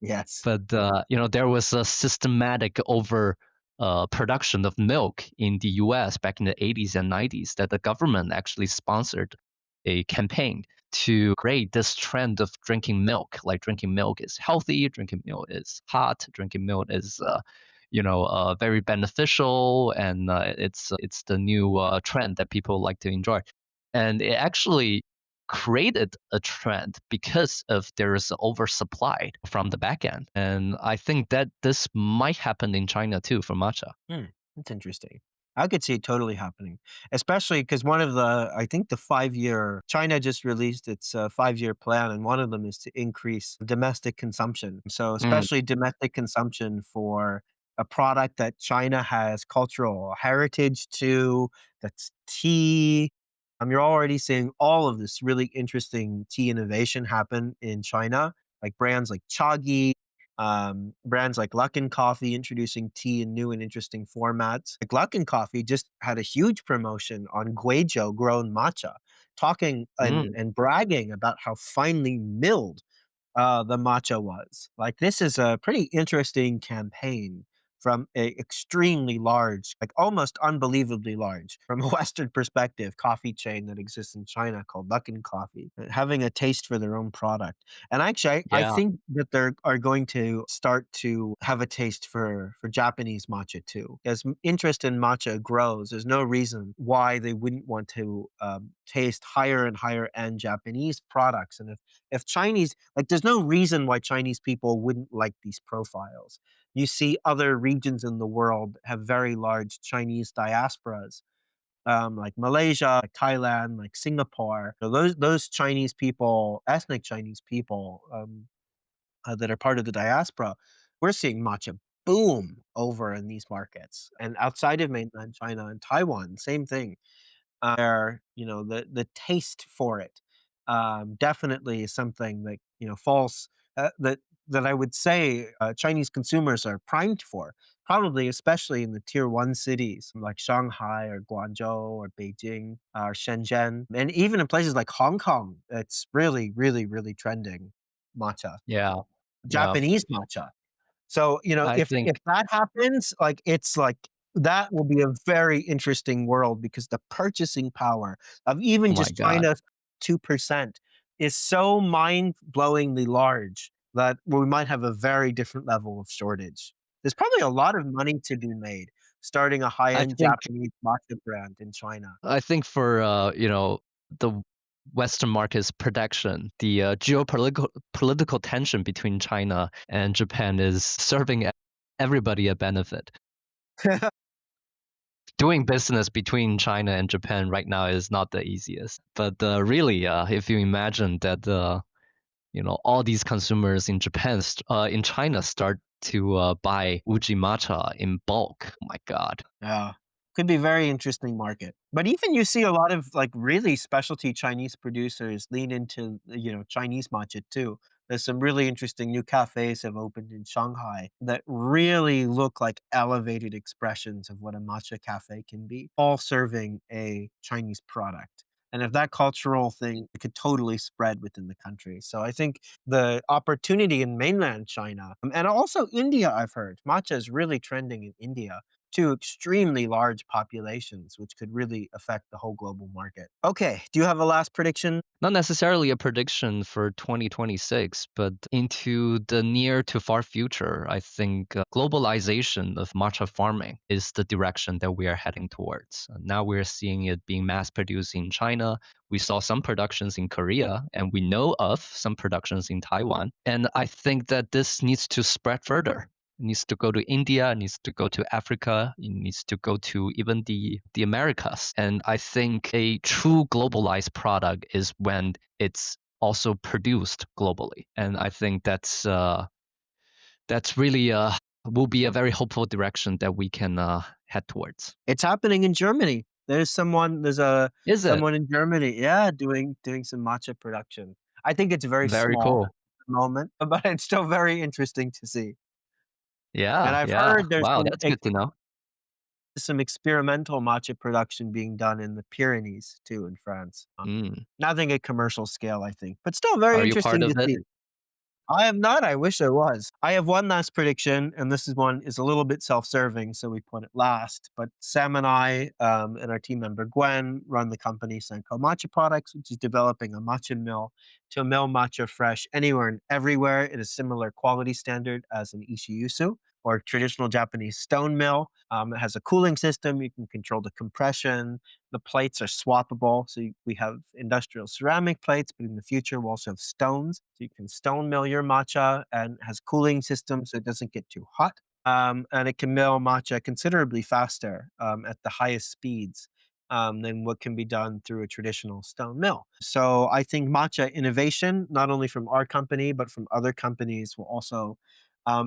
Speaker 1: yes.
Speaker 2: But there was a systematic over production of milk in the U.S. back in the 80s and 90s that the government actually sponsored a campaign to create this trend of drinking milk. Like drinking milk is healthy, drinking milk is hot, drinking milk is very beneficial, and it's the new trend that people like to enjoy. And it actually created a trend because of there is oversupply from the back end. And I think that this might happen in China too for matcha.
Speaker 1: Hmm, that's interesting. I could see it totally happening, especially because one of the I think the 5-year China just released its, 5-year plan, and one of them is to increase domestic consumption. So,
Speaker 2: Mm,
Speaker 1: especially domestic consumption for a product that China has cultural heritage to, that's tea. You're already seeing all of this really interesting tea innovation happen in China, like brands like Chaggy, brands like Luckin Coffee introducing tea in new and interesting formats. Like Luckin Coffee just had a huge promotion on Guizhou grown matcha, talking
Speaker 2: mm,
Speaker 1: and bragging about how finely milled the matcha was. Like, this is a pretty interesting campaign from a extremely large, like almost unbelievably large, from a Western perspective, coffee chain that exists in China called Luckin Coffee, having a taste for their own product. And actually, I
Speaker 2: yeah.
Speaker 1: think that they are going to start to have a taste for Japanese matcha too. As interest in matcha grows, there's no reason why they wouldn't want to taste higher and higher end Japanese products. And if Chinese, like, there's no reason why Chinese people wouldn't like these profiles. You see other regions in the world have very large Chinese diasporas, like Malaysia, like Thailand, like Singapore. So those Chinese people, ethnic Chinese people, that are part of the diaspora, we're seeing matcha boom over in these markets. And outside of mainland China and Taiwan, same thing. Where, the taste for it, definitely is something that, falls that I would say, Chinese consumers are primed for, probably especially in the tier 1 cities like Shanghai or Guangzhou or Beijing or Shenzhen, and even in places like Hong Kong, it's really, really, really trending matcha,
Speaker 2: Yeah. Yeah.
Speaker 1: Japanese matcha. So,
Speaker 2: I
Speaker 1: if
Speaker 2: think,
Speaker 1: that happens, like, it's like that will be a very interesting world because the purchasing power of
Speaker 2: oh
Speaker 1: even
Speaker 2: my
Speaker 1: just
Speaker 2: God.
Speaker 1: China's 2% is so mind-blowingly large that we might have a very different level of shortage. There's probably a lot of money to be made starting a
Speaker 2: I
Speaker 1: high-end
Speaker 2: think
Speaker 1: Japanese matcha brand in China.
Speaker 2: I think for the Western market's protection, the geopolitical political tension between China and Japan is serving everybody a benefit. Doing business between China and Japan right now is not the easiest. But really, if you imagine that all these consumers in in China start to buy Uji matcha in bulk, oh my God.
Speaker 1: Yeah. Could be very interesting market. But even you see a lot of, like, really specialty Chinese producers lean into, Chinese matcha too. There's some really interesting new cafes have opened in Shanghai that really look like elevated expressions of what a matcha cafe can be, all serving a Chinese product. And if that cultural thing could totally spread within the country. So I think the opportunity in mainland China, and also India, I've heard matcha is really trending in India, to extremely large populations, which could really affect the whole global market. Okay, do you have a last prediction?
Speaker 2: Not necessarily a prediction for 2026, but into the near to far future, I think globalization of matcha farming is the direction that we are heading towards. Now we're seeing it being mass produced in China. We saw some productions in Korea, and we know of some productions in Taiwan. And I think that this needs to spread further. It needs to go to India, it needs to go to Africa, it needs to go to even the Americas. And I think a true globalized product is when it's also produced globally. And I think that's really will be a very hopeful direction that we can head towards.
Speaker 1: It's happening in Germany. There's a
Speaker 2: Is it?
Speaker 1: someone in Germany, yeah, doing some matcha production. I think it's very
Speaker 2: Very
Speaker 1: small
Speaker 2: cool.
Speaker 1: at the moment, but it's still very interesting to see. And
Speaker 2: Yeah,
Speaker 1: I've
Speaker 2: yeah.
Speaker 1: heard there's
Speaker 2: Wow, that's good to know.
Speaker 1: some experimental matcha production being done in the Pyrenees too in France.
Speaker 2: Mm.
Speaker 1: Nothing at commercial scale, I think, but still very
Speaker 2: Are you part
Speaker 1: interesting
Speaker 2: of
Speaker 1: to
Speaker 2: it?
Speaker 1: see. I am not, I wish I was. I have one last prediction, and this is one is a little bit self-serving, so we put it last, but Sam and I, and our team member Gwen run the company Senko Matcha Products, which is developing a matcha mill to mill matcha fresh anywhere and everywhere at a similar quality standard as an Ishiyusu. or traditional Japanese stone mill. It has a cooling system. You can control the compression. The plates are swappable. So we have industrial ceramic plates, but in the future we'll also have stones. So you can stone mill your matcha, and it has cooling system so it doesn't get too hot. And it can mill matcha considerably faster at the highest speeds than what can be done through a traditional stone mill. So I think matcha innovation, not only from our company, but from other companies, will also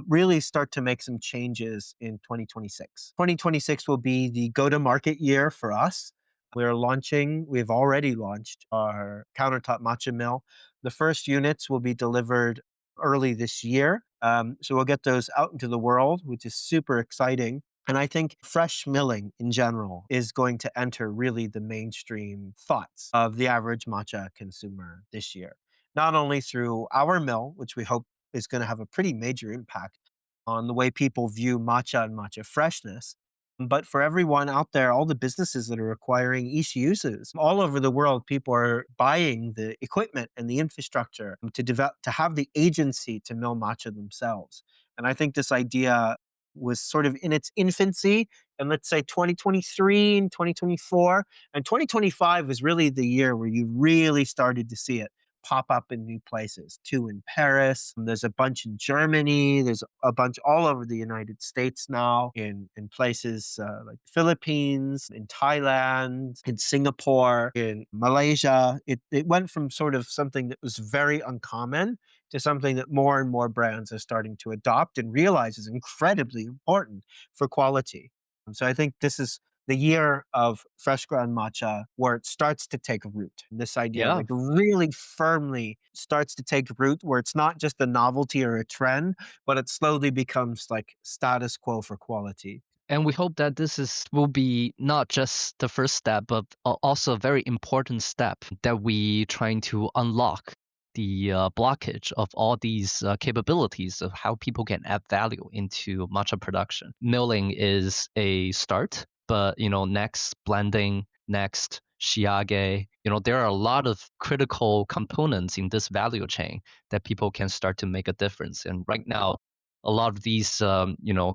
Speaker 1: really start to make some changes in 2026. 2026 will be the go to market year for us. We've already launched our countertop matcha mill. The first units will be delivered early this year. So we'll get those out into the world, which is super exciting. And I think fresh milling in general is going to enter really the mainstream thoughts of the average matcha consumer this year. Not only through our mill, which we hope is going to have a pretty major impact on the way people view matcha and matcha freshness, but for everyone out there, all the businesses that are acquiring ECUs all over the world, people are buying the equipment and the infrastructure to develop, to have the agency to mill matcha themselves. And I think this idea was sort of in its infancy, and let's say 2023 and 2024, and 2025 was really the year where you really started to see it pop up in new places. Two in Paris, there's a bunch in Germany, there's a bunch all over the United States now, in places like the Philippines, in Thailand, in Singapore, in Malaysia. It went from sort of something that was very uncommon to something that more and more brands are starting to adopt and realize is incredibly important for quality. So I think this is the year of fresh ground matcha where it starts to take root. This idea
Speaker 2: Yeah.
Speaker 1: like really firmly starts to take root where it's not just a novelty or a trend, but it slowly becomes like status quo for quality.
Speaker 2: And we hope that this is will be not just the first step, but also a very important step that we trying to unlock the blockage of all these capabilities of how people can add value into matcha production. Milling is a start, but next blending, next shiage, there are a lot of critical components in this value chain that people can start to make a difference. And right now, a lot of these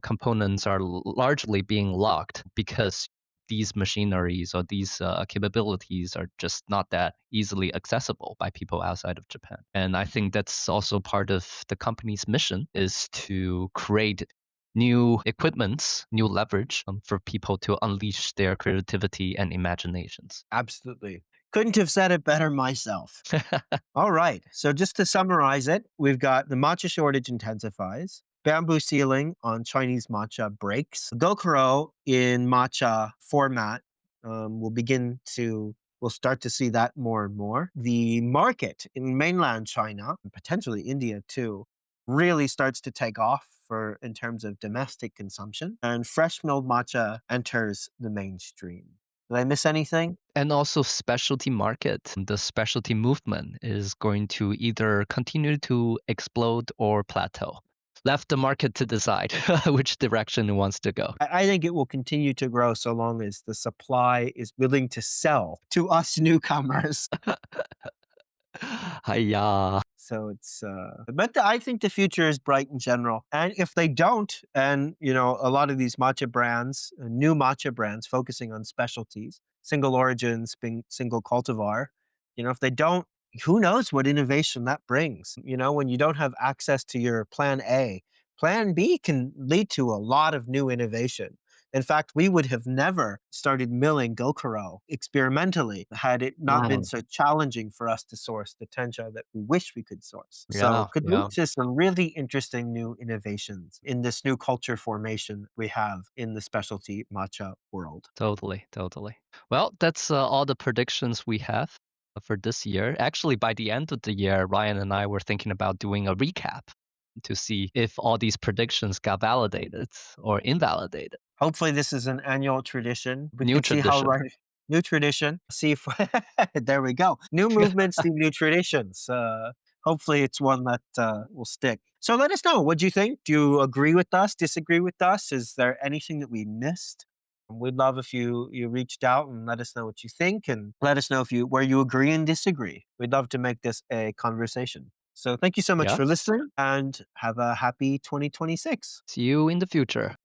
Speaker 2: components are largely being locked because these machineries or these capabilities are just not that easily accessible by people outside of Japan. And I think that's also part of the company's mission is to create new equipments, new leverage for people to unleash their creativity and imaginations.
Speaker 1: Absolutely. Couldn't have said it better myself. All right. So just to summarize it, we've got the matcha shortage intensifies, bamboo ceiling on Chinese matcha breaks, Gokuro in matcha format will begin to we'll start to see that more and more. The market in mainland China, and potentially India too, really starts to take off for in terms of domestic consumption, and fresh milled matcha enters the mainstream. Did I miss anything?
Speaker 2: And also specialty market. The specialty movement is going to either continue to explode or plateau. Left the market to decide which direction it wants to go.
Speaker 1: I think it will continue to grow so long as the supply is willing to sell to us newcomers.
Speaker 2: Hiya.
Speaker 1: So but I think the future is bright in general. And if they don't, and a lot of these matcha brands, new matcha brands focusing on specialties, single origins, being single cultivar, if they don't, who knows what innovation that brings? When you don't have access to your plan A, plan B can lead to a lot of new innovation. In fact, we would have never started milling Gokuro experimentally had it not been
Speaker 2: Mm,
Speaker 1: so challenging for us to source the tencha that we wish we could source. So
Speaker 2: yeah,
Speaker 1: could lead
Speaker 2: yeah,
Speaker 1: to some really interesting new innovations in this new culture formation we have in the specialty matcha world.
Speaker 2: totally, totally. Well, that's all the predictions we have for this year. Actually, by the end of the year, Ryan and I were thinking about doing a recap to see if all these predictions got validated or invalidated.
Speaker 1: Hopefully, this is an annual tradition. We
Speaker 2: New
Speaker 1: could see how
Speaker 2: tradition.
Speaker 1: right. New tradition. See if there we go. New movements, new traditions. Hopefully, it's one that will stick. So let us know. What do you think? Do you agree with us? Disagree with us? Is there anything that we missed? We'd love if you reached out and let us know what you think, and let us know if you where you agree and disagree. We'd love to make this a conversation. So thank you so much
Speaker 2: Yeah.
Speaker 1: for listening and have a happy 2026.
Speaker 2: See you in the future.